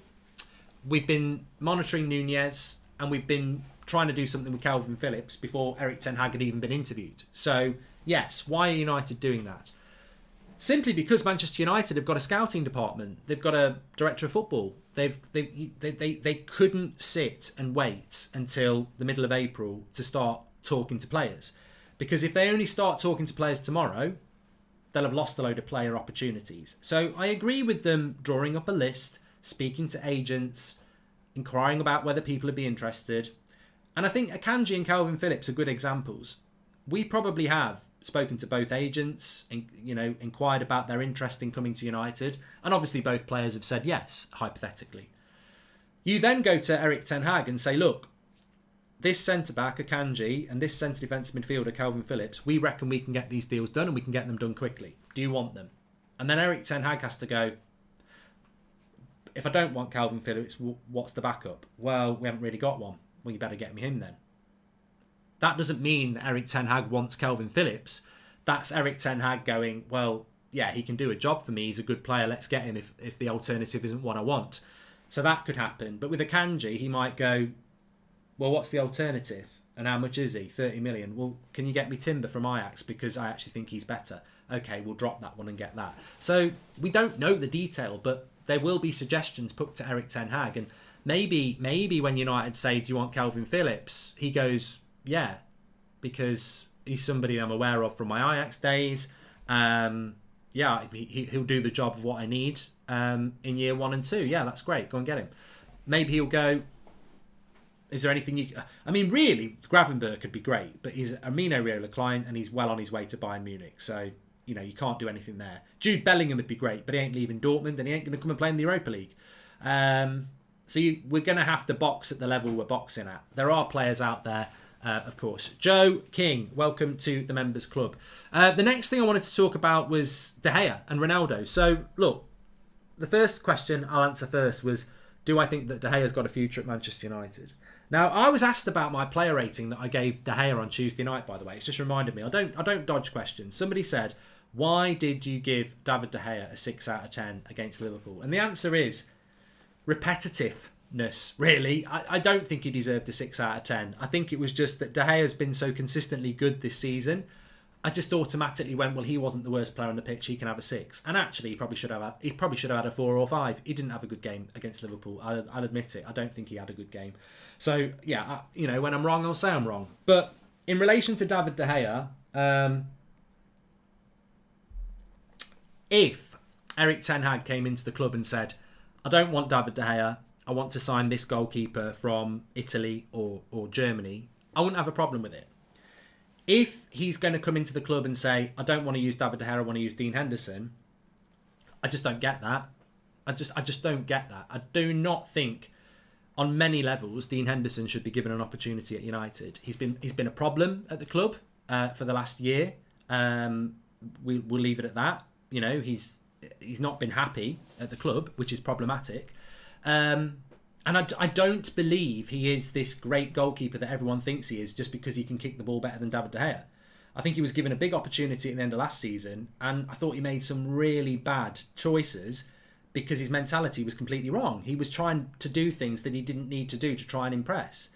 we've been monitoring Nunez, and we've been trying to do something with Calvin Phillips before Erik Ten Hag had even been interviewed. So, yes, why are United doing that? Simply because Manchester United have got a scouting department. They've got a director of football. They couldn't sit and wait until the middle of April to start talking to players. Because if they only start talking to players tomorrow, they'll have lost a load of player opportunities. So I agree with them drawing up a list, speaking to agents, inquiring about whether people would be interested. And I think Akanji and Calvin Phillips are good examples. We probably have spoken to both agents, inquired about their interest in coming to United, and obviously both players have said yes, hypothetically. You then go to Erik Ten Hag and say, look, this centre-back, Akanji, and this centre-defensive midfielder, Calvin Phillips, we reckon we can get these deals done and we can get them done quickly. Do you want them? And then Erik Ten Hag has to go, if I don't want Calvin Phillips, what's the backup? Well, we haven't really got one. Well, you better get me him then. That doesn't mean that Erik Ten Hag wants Calvin Phillips. That's Erik Ten Hag going, well, yeah, he can do a job for me. He's a good player. Let's get him if the alternative isn't what I want. So that could happen. But with Akanji, he might go, well, what's the alternative? And how much is he? 30 million. Well, can you get me Timber from Ajax? Because I actually think he's better. Okay, we'll drop that one and get that. So we don't know the detail, but there will be suggestions put to Erik Ten Hag. And maybe when United say, do you want Calvin Phillips? He goes, yeah, because he's somebody I'm aware of from my Ajax days. Yeah, he'll do the job of what I need in year 1 and 2. Yeah, that's great. Go and get him. Maybe he'll go, is there anything you... I mean, really, Gravenberch could be great, but he's a Mino Raiola client and he's well on his way to Bayern Munich. So, you can't do anything there. Jude Bellingham would be great, but he ain't leaving Dortmund and he ain't going to come and play in the Europa League. So we're going to have to box at the level we're boxing at. There are players out there, of course. Joe King, welcome to the Members Club. The next thing I wanted to talk about was De Gea and Ronaldo. So, look, the first question I'll answer first was, do I think that De Gea's got a future at Manchester United? Now, I was asked about my player rating that I gave De Gea on Tuesday night, by the way. It's just reminded me. I don't dodge questions. Somebody said, why did you give David De Gea a 6 out of 10 against Liverpool? And the answer is repetitiveness, really. I don't think he deserved a 6 out of 10. I think it was just that De Gea has been so consistently good this season. I just automatically went, well, he wasn't the worst player on the pitch. He can have a 6. And actually, he probably should have had a 4 or 5. He didn't have a good game against Liverpool. I'll admit it. I don't think he had a good game. So, yeah, when I'm wrong, I'll say I'm wrong. But in relation to David De Gea, if Erik Ten Hag came into the club and said, I don't want David De Gea, I want to sign this goalkeeper from Italy or Germany, I wouldn't have a problem with it. If he's going to come into the club and say, I don't want to use David De Gea, I want to use Dean Henderson, I just don't get that. I just don't get that. I do not think on many levels Dean Henderson should be given an opportunity at United. He's been a problem at the club for the last year. We'll leave it at that. He's not been happy at the club, which is problematic. And I don't believe he is this great goalkeeper that everyone thinks he is just because he can kick the ball better than David De Gea. I think he was given a big opportunity at the end of last season, and I thought he made some really bad choices because his mentality was completely wrong. He was trying to do things that he didn't need to do to try and impress.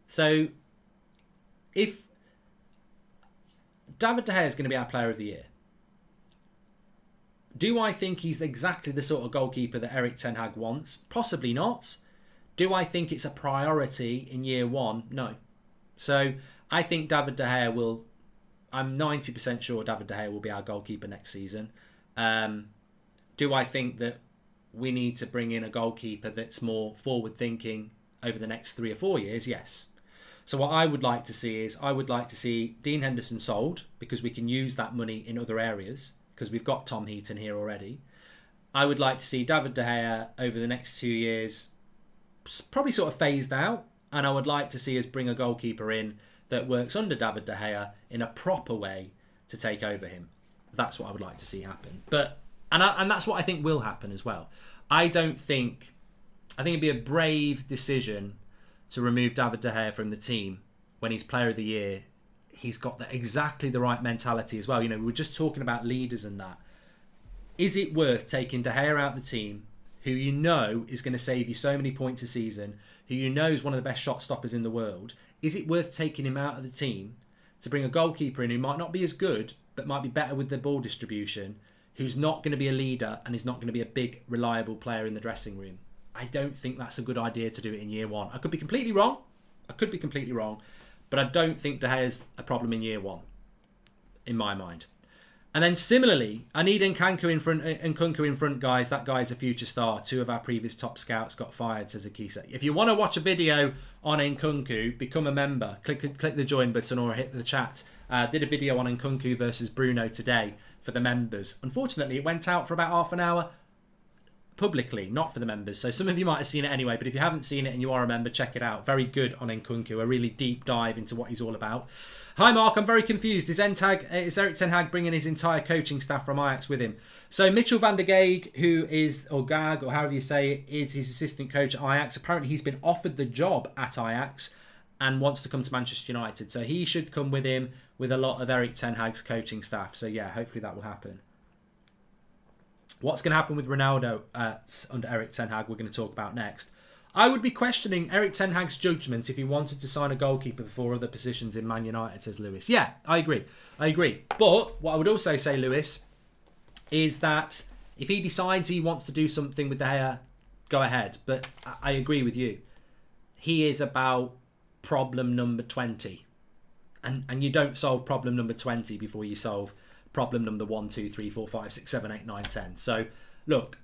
So if David De Gea is going to be our player of the year, do I think he's exactly the sort of goalkeeper that Erik Ten Hag wants? Possibly not. Do I think it's a priority in year 1? No. So I think David De Gea will... I'm 90% sure David De Gea will be our goalkeeper next season. Do I think that we need to bring in a goalkeeper that's more forward-thinking over the next 3 or 4 years? Yes. So what I would like to see is, I would like to see Dean Henderson sold, because we can use that money in other areas, because we've got Tom Heaton here already. I would like to see David De Gea over the next 2 years probably sort of phased out, and I would like to see us bring a goalkeeper in that works under David De Gea in a proper way to take over him. That's what I would like to see happen. And that's what I think will happen as well. I think it'd be a brave decision to remove David De Gea from the team when he's Player of the Year. He's got exactly the right mentality as well. You know, we were just talking about leaders and that. Is it worth taking De Gea out of the team, who you know is going to save you so many points a season, who you know is one of the best shot stoppers in the world? Is it worth taking him out of the team to bring a goalkeeper in who might not be as good, but might be better with the ball distribution, who's not going to be a leader and is not going to be a big, reliable player in the dressing room? I don't think that's a good idea to do it in year one. I could be completely wrong. But I don't think De Gea's a problem in year one, in my mind. And then similarly, I need Nkunku in front, guys. That guy's a future star. 2 of our previous top scouts got fired, says Akisa. If you want to watch a video on Nkunku, become a member. Click the join button or hit the chat. Did a video on Nkunku versus Bruno today for the members. Unfortunately, it went out for about half an hour publicly, not for the members. So some of you might have seen it anyway, but if you haven't seen it and you are a member, check it out. Very good on Nkunku, a really deep dive into what he's all about. Hi Mark, I'm very confused. Is Erik Ten Hag bringing his entire coaching staff from Ajax with him? So Mitchell van der Gaag, who is, or Gag, or however you say it, is his assistant coach at Ajax. Apparently he's been offered the job at Ajax and wants to come to Manchester United. So he should come with him with a lot of Erik Ten Hag's coaching staff. So yeah, hopefully that will happen. What's going to happen with Ronaldo under Erik Ten Hag, we're going to talk about next. I would be questioning Erik Ten Hag's judgment if he wanted to sign a goalkeeper before other positions in Man United, says Lewis. Yeah, I agree. But what I would also say, Lewis, is that if he decides he wants to do something with De Gea, go ahead. But I agree with you. He is about problem number 20. And you don't solve problem number 20 before you solve problem number 1, 2, 3, 4, 5, 6, 7, 8, 9, 10. So, look,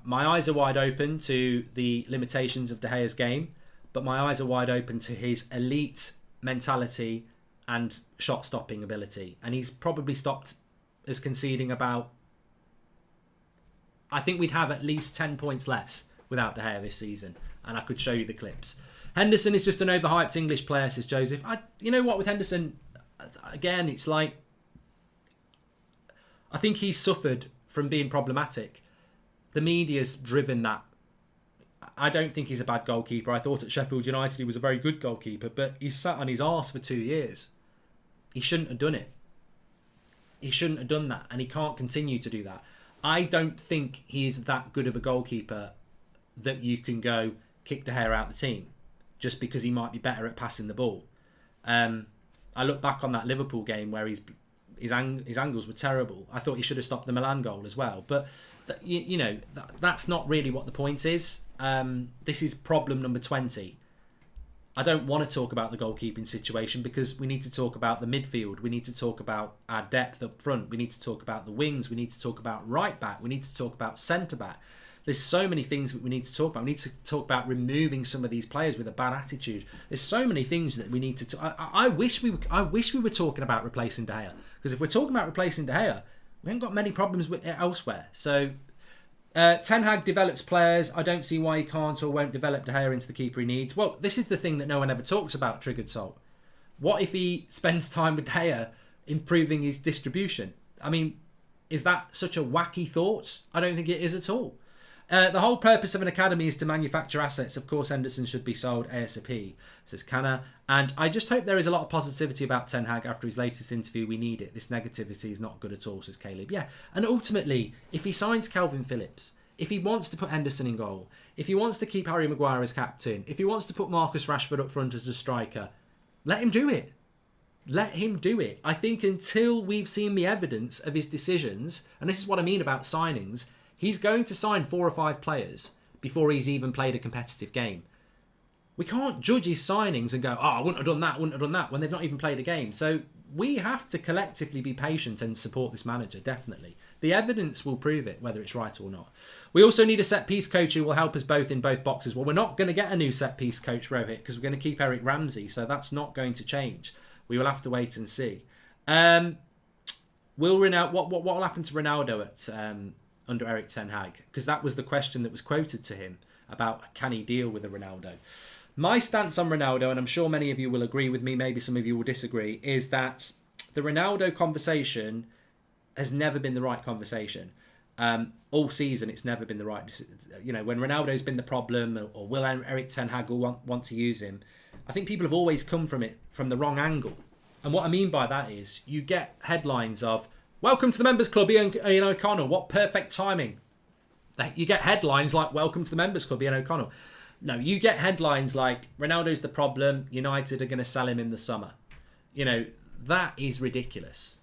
my eyes are wide open to the limitations of De Gea's game, but my eyes are wide open to his elite mentality and shot-stopping ability. And he's probably stopped us conceding about... I think we'd have at least 10 points less without De Gea this season. And I could show you the clips. Henderson is just an overhyped English player, says Joseph. You know what, with Henderson, again, it's like... I think he's suffered from being problematic. The media's driven that. I don't think he's a bad goalkeeper. I thought at Sheffield United he was a very good goalkeeper, but he's sat on his arse for 2 years. He shouldn't have done it. He shouldn't have done that, and he can't continue to do that. I don't think he's that good of a goalkeeper that you can go kick De Gea out the team just because he might be better at passing the ball. I look back on that Liverpool game where his angles were terrible. I thought he should have stopped the Milan goal as well. But, that's not really what the point is. This is problem number 20. I don't want to talk about the goalkeeping situation because we need to talk about the midfield. We need to talk about our depth up front. We need to talk about the wings. We need to talk about right back. We need to talk about centre back. There's so many things that we need to talk about. We need to talk about removing some of these players with a bad attitude. There's so many things that we need to talk. I wish we were talking about replacing De Gea, because if we're talking about replacing De Gea, we haven't got many problems with it elsewhere. So Ten Hag develops players. I don't see why he can't or won't develop De Gea into the keeper he needs. Well, this is the thing that no one ever talks about, Triggered Salt. What if he spends time with De Gea improving his distribution? I mean, is that such a wacky thought? I don't think it is at all. The whole purpose of an academy is to manufacture assets. Of course, Henderson should be sold ASAP, says Canna. And I just hope there is a lot of positivity about Ten Hag after his latest interview. We need it. This negativity is not good at all, says Caleb. Yeah, and ultimately, if he signs Calvin Phillips, if he wants to put Henderson in goal, if he wants to keep Harry Maguire as captain, if he wants to put Marcus Rashford up front as a striker, let him do it. Let him do it. I think until we've seen the evidence of his decisions, and this is what I mean about signings, he's going to sign 4 or 5 players before he's even played a competitive game. We can't judge his signings and go, oh, I wouldn't have done that, when they've not even played a game. So we have to collectively be patient and support this manager, definitely. The evidence will prove it, whether it's right or not. We also need a set-piece coach who will help us both in both boxes. Well, we're not going to get a new set-piece coach, Rohit, because we're going to keep Eric Ramsey, so that's not going to change. We will have to wait and see. Will Ronaldo? What will happen to Ronaldo at under Eric Ten Hag? Because that was the question that was quoted to him about can he deal with a Ronaldo. My stance on Ronaldo, and I'm sure many of you will agree with me, maybe some of you will disagree, is that the Ronaldo conversation has never been the right conversation. All season, it's never been the right. When Ronaldo's been the problem, or will Eric Ten Hag want to use him? I think people have always come from it from the wrong angle. And what I mean by that is you get headlines of, welcome to the members club, Ian O'Connell. What perfect timing. You get headlines like, welcome to the members club, Ian O'Connell. No, you get headlines like, Ronaldo's the problem, United are going to sell him in the summer. That is ridiculous.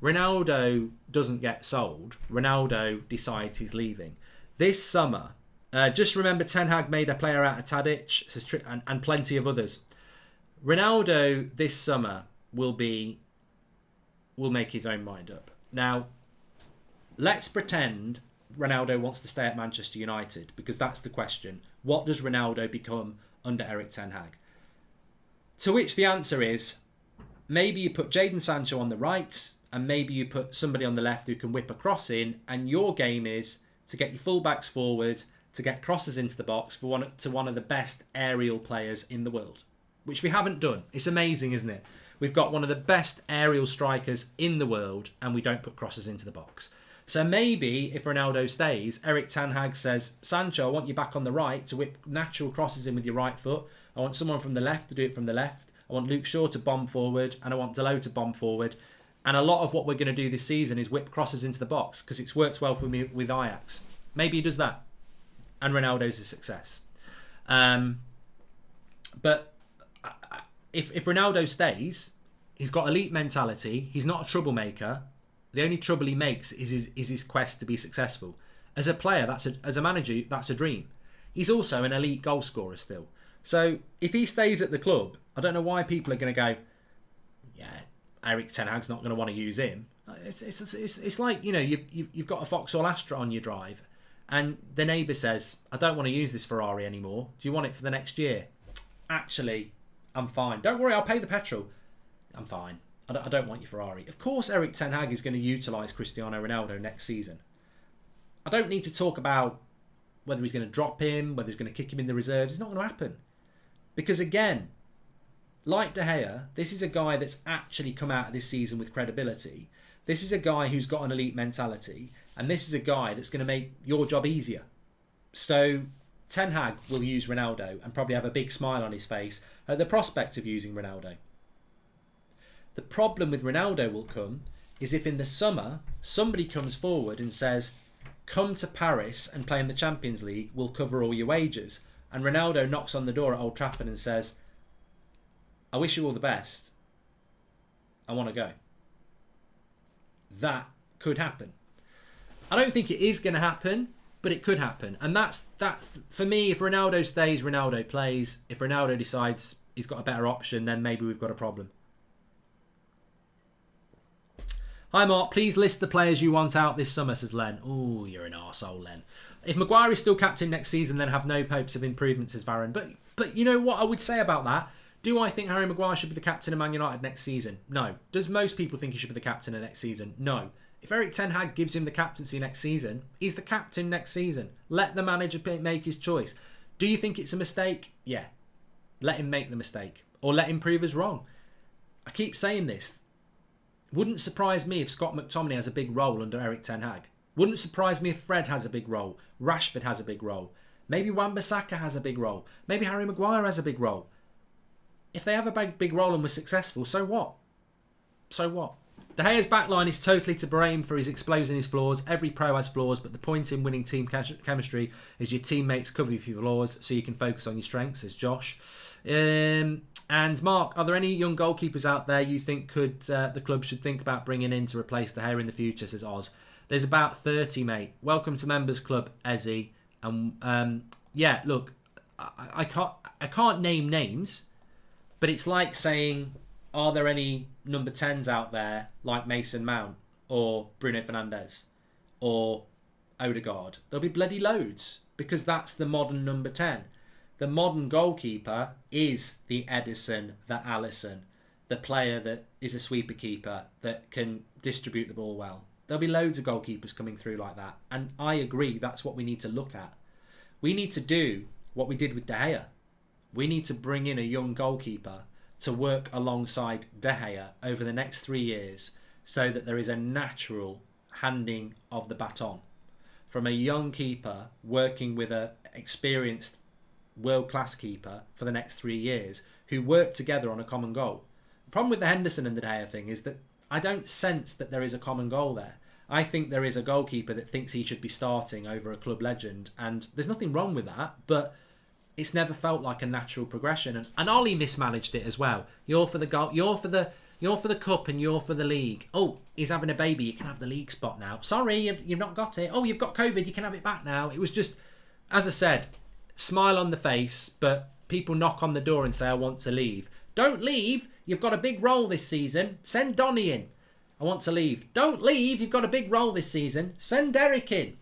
Ronaldo doesn't get sold. Ronaldo decides he's leaving. This summer, just remember Ten Hag made a player out of Tadic and plenty of others. Ronaldo this summer will make his own mind up. Now, let's pretend Ronaldo wants to stay at Manchester United, because that's the question. What does Ronaldo become under Eric Ten Hag? To which the answer is, maybe you put Jadon Sancho on the right, and maybe you put somebody on the left who can whip a cross in, and your game is to get your fullbacks forward, to get crosses into the box for one of the best aerial players in the world, which we haven't done. It's amazing, isn't it? We've got one of the best aerial strikers in the world, and we don't put crosses into the box. So maybe if Ronaldo stays, Eric Ten Hag says, Sancho, I want you back on the right to whip natural crosses in with your right foot. I want someone from the left to do it from the left. I want Luke Shaw to bomb forward, and I want Dalot to bomb forward. And a lot of what we're going to do this season is whip crosses into the box, because it's worked well for me with Ajax. Maybe he does that, and Ronaldo's a success. But if Ronaldo stays, he's got elite mentality. He's not a troublemaker. The only trouble he makes is his quest to be successful. As a player, as a manager, that's a dream. He's also an elite goal scorer still. So if he stays at the club, I don't know why people are going to go, yeah, Eric Ten Hag's not going to want to use him. It's like, you've got a Vauxhall Astra on your drive, and the neighbour says, I don't want to use this Ferrari anymore. Do you want it for the next year? Actually, I'm fine. Don't worry, I'll pay the petrol. I'm fine. I don't want your Ferrari. Of course, Eric Ten Hag is going to utilise Cristiano Ronaldo next season. I don't need to talk about whether he's going to drop him, whether he's going to kick him in the reserves. It's not going to happen. Because again, like De Gea, this is a guy that's actually come out of this season with credibility. This is a guy who's got an elite mentality. And this is a guy that's going to make your job easier. So Ten Hag will use Ronaldo and probably have a big smile on his face at the prospect of using Ronaldo. The problem with Ronaldo will come is if in the summer somebody comes forward and says, come to Paris and play in the Champions League, we'll cover all your wages. And Ronaldo knocks on the door at Old Trafford and says, I wish you all the best. I want to go. That could happen. I don't think it is going to happen, but it could happen. And that's for me, if Ronaldo stays, Ronaldo plays. If Ronaldo decides he's got a better option, then maybe we've got a problem. Hi Mark, please list the players you want out this summer, says Len. Oh, you're an arsehole, Len. If Maguire is still captain next season, then have no hopes of improvement, says Varron. But you know what I would say about that? Do I think Harry Maguire should be the captain of Man United next season? No. Does most people think he should be the captain of next season? No. If Eric Ten Hag gives him the captaincy next season, he's the captain next season. Let the manager make his choice. Do you think it's a mistake? Yeah. Let him make the mistake. Or let him prove us wrong. I keep saying this. Wouldn't surprise me if Scott McTominay has a big role under Eric Ten Hag. Wouldn't surprise me if Fred has a big role. Rashford has a big role. Maybe Wan-Bissaka has a big role. Maybe Harry Maguire has a big role. If they have a big role and we're successful, so what? So what? De Gea's backline is totally to blame for his exposing his flaws. Every pro has flaws, but the point in winning team chemistry is your teammates cover you for your flaws so you can focus on your strengths, says Josh. And Mark, are there any young goalkeepers out there you think the club should think about bringing in to replace De Gea in the future, says Oz. There's about 30, mate. Welcome to Members Club, Ezzy. Yeah, look, I can't name names, but it's like saying, are there any number 10s out there like Mason Mount or Bruno Fernandes or Odegaard? There'll be bloody loads, because that's the modern number 10. The modern goalkeeper is the Edison, the Alisson, the player that is a sweeper keeper that can distribute the ball well. There'll be loads of goalkeepers coming through like that. And I agree, that's what we need to look at. We need to do what we did with De Gea. We need to bring in a young goalkeeper to work alongside De Gea over the next 3 years, so that there is a natural handing of the baton from a young keeper working with an experienced world-class keeper for the next 3 years who work together on a common goal. The problem with the Henderson and the De Gea thing is that I don't sense that there is a common goal there. I think there is a goalkeeper that thinks he should be starting over a club legend, and there's nothing wrong with that, but it's never felt like a natural progression. And Ollie mismanaged it as well. You're for the goal, you're for the cup, and you're for the league. Oh, he's having a baby, you can have the league spot now. Sorry, you've not got it. Oh, you've got COVID, you can have it back now. It was just, as I said, smile on the face, but people knock on the door and say, I want to leave. Don't leave, you've got a big role this season. Send Donny in. I want to leave. Don't leave, you've got a big role this season. Send Derek in.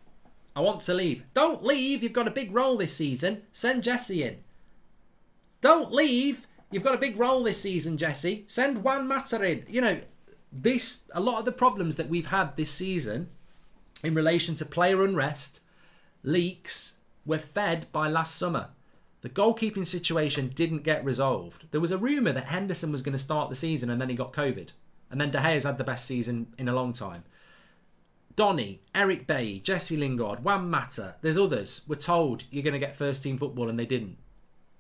I want to leave. Don't leave, you've got a big role this season. Send Jesse in. Don't leave, you've got a big role this season, Jesse. Send Juan Mata in. You know, a lot of the problems that we've had this season in relation to player unrest, leaks, were fed by last summer. The goalkeeping situation didn't get resolved. There was a rumour that Henderson was going to start the season and then he got COVID. And then De Gea's had the best season in a long time. Donny, Eric Bailly, Jesse Lingard, Juan Mata, there's others, were told you're going to get first team football and they didn't.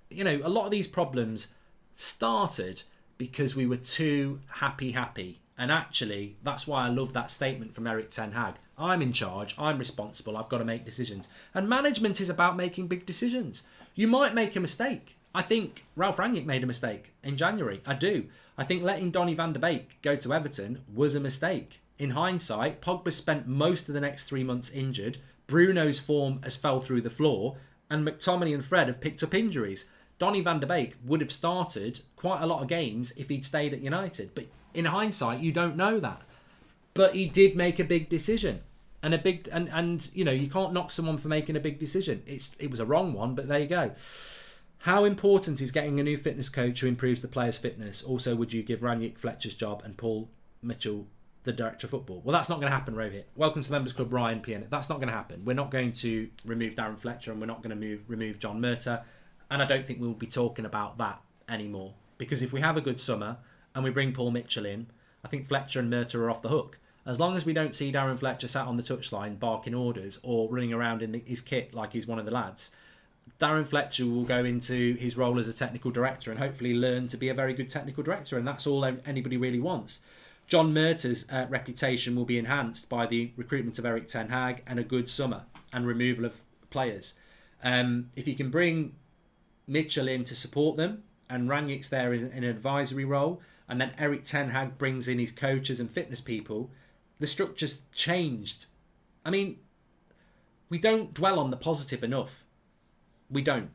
You know, a lot of these problems started because we were too happy. And actually, that's why I love that statement from Erik Ten Hag. I'm in charge, I'm responsible, I've got to make decisions. And management is about making big decisions. You might make a mistake. I think Ralph Rangnick made a mistake in January. I do. I think letting Donny van de Beek go to Everton was a mistake. In hindsight, Pogba spent most of the next 3 months injured. Bruno's form has fell through the floor. And McTominay and Fred have picked up injuries. Donny van de Beek would have started quite a lot of games if he'd stayed at United. But in hindsight, you don't know that. But he did make a big decision. And you know, you can't knock someone for making a big decision. It was a wrong one, but there you go. How important is getting a new fitness coach who improves the player's fitness? Also, would you give Rangnick Fletcher's job and Paul Mitchell the director of football? Well, that's not going to happen, Rohit. Welcome to the Members Club, Ryan Pian. That's not going to happen. We're not going to remove Darren Fletcher, and we're not going to remove John Murtagh. And I don't think we'll be talking about that anymore. Because if we have a good summer and we bring Paul Mitchell in, I think Fletcher and Murtagh are off the hook. As long as we don't see Darren Fletcher sat on the touchline barking orders or running around in his kit like he's one of the lads, Darren Fletcher will go into his role as a technical director and hopefully learn to be a very good technical director, and that's all anybody really wants. John Murtagh's reputation will be enhanced by the recruitment of Erik Ten Hag and a good summer and removal of players. If you can bring Mitchell in to support them, and Rangnick's there in an advisory role, and then Erik Ten Hag brings in his coaches and fitness people, the structure's changed. I mean, we don't dwell on the positive enough. We don't.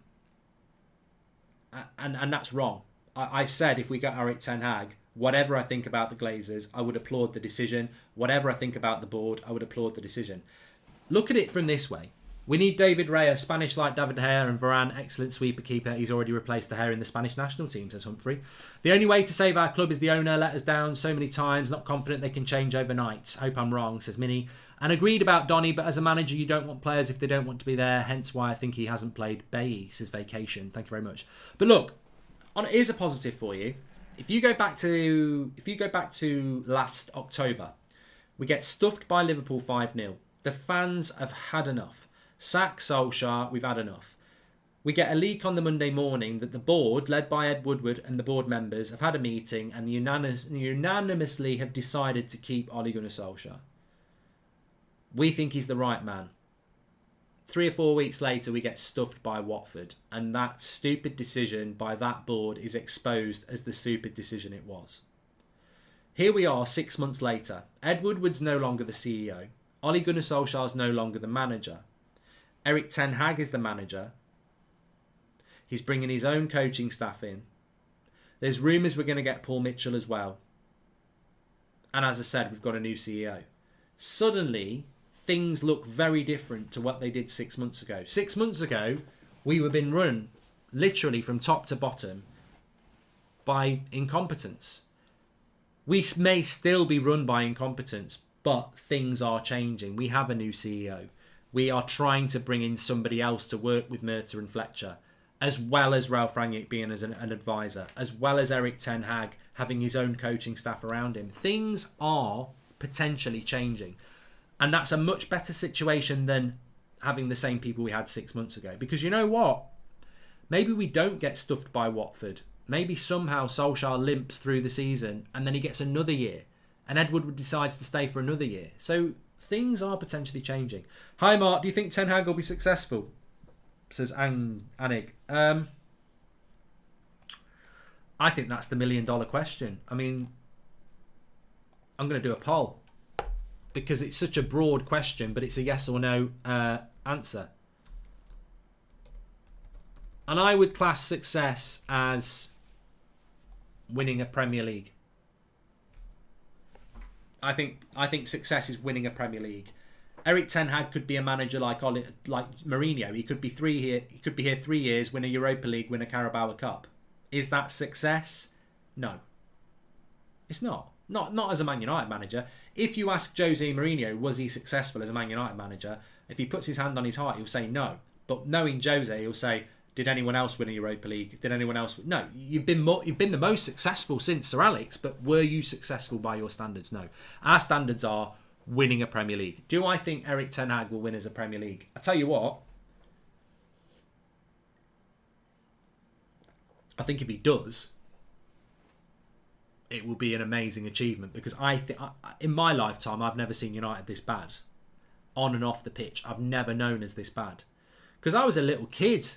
And that's wrong. I said if we got Erik Ten Hag, whatever I think about the Glazers, I would applaud the decision. Whatever I think about the board, I would applaud the decision. Look at it from this way. We need David Raya, Spanish like David De Gea, and Varane, excellent sweeper keeper. He's already replaced De Gea in the Spanish national team, says Humphrey. The only way to save our club is the owner let us down so many times, not confident they can change overnight. Hope I'm wrong, says Minnie. And agreed about Donny, but as a manager, you don't want players if they don't want to be there, hence why I think he hasn't played Bailly, says Vacation. Thank you very much. But look, here's a positive for you. If you go back to last October, we get stuffed by Liverpool 5-0. The fans have had enough. Sack Solskjaer, we've had enough. We get a leak on the Monday morning that the board, led by Ed Woodward and the board members, have had a meeting and unanimously have decided to keep Ole Gunnar Solskjaer. We think he's the right man. 3 or 4 weeks later, we get stuffed by Watford, and that stupid decision by that board is exposed as the stupid decision it was. Here we are 6 months later. Ed Woodward's no longer the CEO. Ole Gunnar Solskjaer's no longer the manager. Erik Ten Hag is the manager. He's bringing his own coaching staff in. There's rumours we're going to get Paul Mitchell as well. And as I said, we've got a new CEO. Suddenly, things look very different to what they did 6 months ago. 6 months ago, we were being run literally from top to bottom by incompetence. We may still be run by incompetence, but things are changing. We have a new CEO. We are trying to bring in somebody else to work with Murta and Fletcher, as well as Ralph Rangnick being as an advisor, as well as Erik Ten Hag having his own coaching staff around him. Things are potentially changing. And that's a much better situation than having the same people we had 6 months ago. Because you know what? Maybe we don't get stuffed by Watford. Maybe somehow Solskjaer limps through the season and then he gets another year. And Ed Woodward decides to stay for another year. So things are potentially changing. Hi Mark, do you think Ten Hag will be successful? Says Anig. I think that's the $1 million question. I mean, I'm going to do a poll because it's such a broad question, but it's a yes or no answer. And I would class success as winning a Premier League. I think success is winning a Premier League. Erik Ten Hag could be a manager like Mourinho. He could be here 3 years, win a Europa League, win a Carabao Cup. Is that success? No. It's not. Not as a Man United manager. If you ask Jose Mourinho, was he successful as a Man United manager? If he puts his hand on his heart, he'll say no. But knowing Jose, he'll say, did anyone else win a Europa League? Did anyone else? No. You've been the most successful since Sir Alex, but were you successful by your standards? No. Our standards are winning a Premier League. Do I think Erik Ten Hag will win as a Premier League? I tell you what. I think if he does, it will be an amazing achievement because I think in my lifetime I've never seen United this bad. On and off the pitch, I've never known as this bad. Because I was a little kid.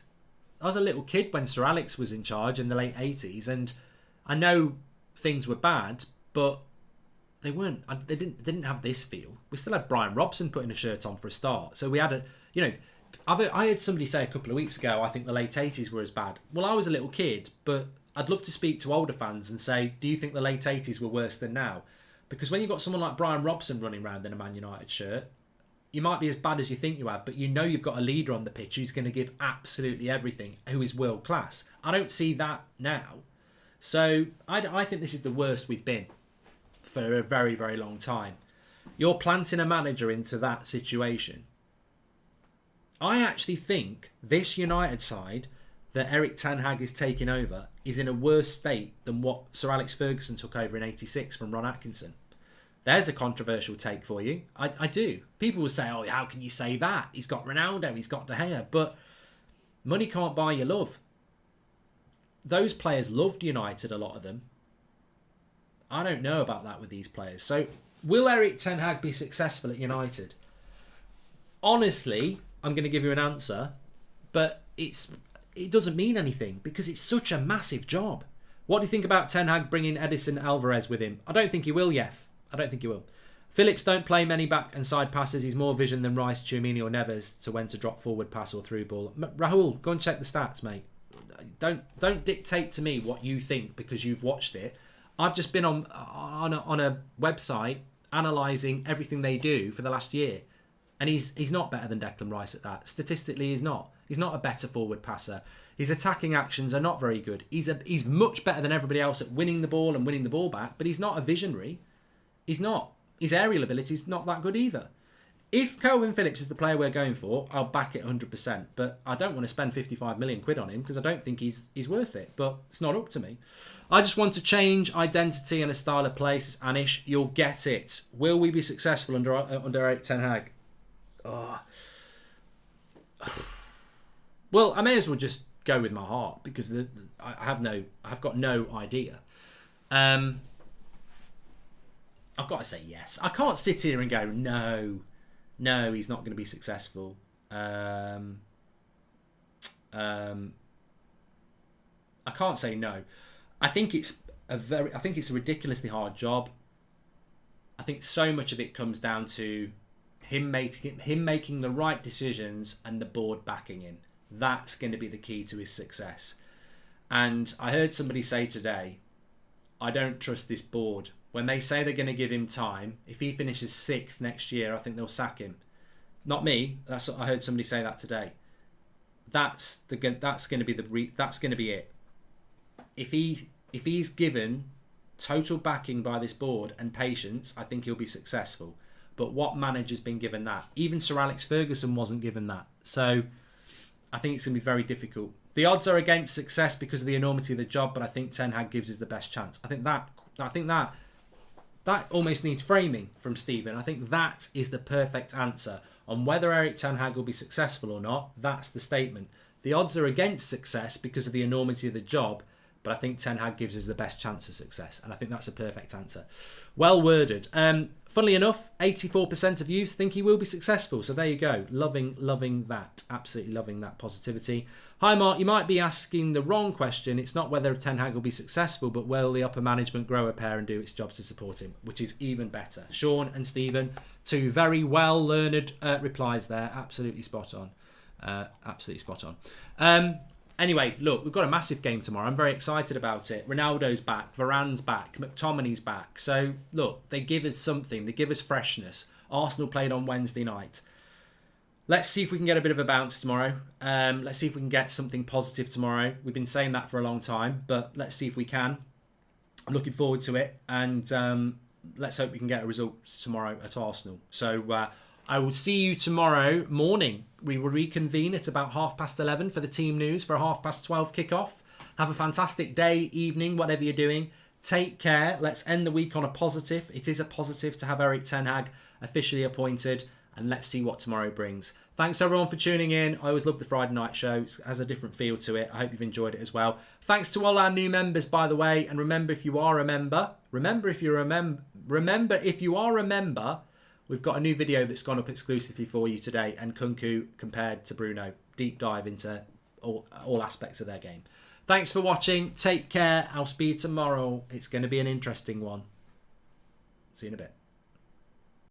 I was a little kid when Sir Alex was in charge in the late 80s, and I know things were bad, but they weren't. They didn't have this feel. We still had Brian Robson putting a shirt on for a start. So we had I heard somebody say a couple of weeks ago, I think the late 80s were as bad. Well, I was a little kid, but I'd love to speak to older fans and say, do you think the late 80s were worse than now? Because when you've got someone like Brian Robson running around in a Man United shirt, you might be as bad as you think you have, but you know you've got a leader on the pitch who's going to give absolutely everything, who is world class. I don't see that now. So I think this is the worst we've been for a very, very long time. You're planting a manager into that situation. I actually think this United side that Erik Ten Hag is taking over is in a worse state than what Sir Alex Ferguson took over in '86 from Ron Atkinson. There's a controversial take for you. I do. People will say, oh, how can you say that? He's got Ronaldo, he's got De Gea. But money can't buy your love. Those players loved United, a lot of them. I don't know about that with these players. So, will Erik Ten Hag be successful at United? Honestly, I'm going to give you an answer, but it doesn't mean anything because it's such a massive job. What do you think about Ten Hag bringing Edison Alvarez with him? I don't think he will, Yef. I don't think he will. Phillips don't play many back and side passes. He's more vision than Rice, Tchouameni or Neves to when to drop forward pass or through ball. Rahul, go and check the stats, mate. Don't dictate to me what you think because you've watched it. I've just been on a website analysing everything they do for the last year. And he's not better than Declan Rice at that. Statistically, he's not. He's not a better forward passer. His attacking actions are not very good. He's much better than everybody else at winning the ball and winning the ball back, but he's not a visionary. He's not. His aerial ability is not that good either. If Calvin Phillips is the player we're going for, I'll back it 100%. But I don't want to spend 55 million quid on him because I don't think he's worth it. But it's not up to me. I just want to change identity and a style of play, says Anish. You'll get it. Will we be successful under Erik Ten Hag? Oh. Well, I may as well just go with my heart because I've got no idea. I've got to say yes. I can't sit here and go, no, he's not going to be successful. I can't say no. I think it's a ridiculously hard job. I think so much of it comes down to him making the right decisions and the board backing him. That's going to be the key to his success. And I heard somebody say today, I don't trust this board. When they say they're going to give him time, if he finishes 6th next year, I think they'll sack him. Not me. That's what I heard somebody say that today. That's going to be it. If he's given total backing by this board and patience, I think he'll be successful. But what manager's been given that? Even Sir Alex Ferguson wasn't given that. So I think it's going to be very difficult. The odds are against success because of the enormity of the job, but I think Ten Hag gives us the best chance. I think that almost needs framing from Stephen. I think that is the perfect answer. On whether Erik Ten Hag will be successful or not, that's the statement. The odds are against success because of the enormity of the job, but I think Ten Hag gives us the best chance of success. And I think that's a perfect answer. Well worded. Funnily enough, 84% of you think he will be successful. So there you go. Loving that. Absolutely loving that positivity. Hi, Mark. You might be asking the wrong question. It's not whether Ten Hag will be successful, but will the upper management grow a pair and do its job to support him, which is even better. Sean and Stephen, two very well-learned replies there. Absolutely spot on. Absolutely spot on. Anyway, look, we've got a massive game tomorrow. I'm very excited about it. Ronaldo's back, Varane's back, McTominay's back. So, look, they give us something. They give us freshness. Arsenal played on Wednesday night. Let's see if we can get a bit of a bounce tomorrow. Let's see if we can get something positive tomorrow. We've been saying that for a long time, but let's see if we can. I'm looking forward to it. And let's hope we can get a result tomorrow at Arsenal. So, I will see you tomorrow morning. We will reconvene at about 11:30 for the team news for a 12:30 kickoff. Have a fantastic day, evening, whatever you're doing. Take care. Let's end the week on a positive. It is a positive to have Erik Ten Hag officially appointed. And let's see what tomorrow brings. Thanks everyone for tuning in. I always love the Friday night show. It has a different feel to it. I hope you've enjoyed it as well. Thanks to all our new members, by the way. And remember, if you are a member, we've got a new video that's gone up exclusively for you today, and Kunku compared to Bruno. Deep dive into all aspects of their game. Thanks for watching. Take care. I'll speak you tomorrow. It's going to be an interesting one. See you in a bit.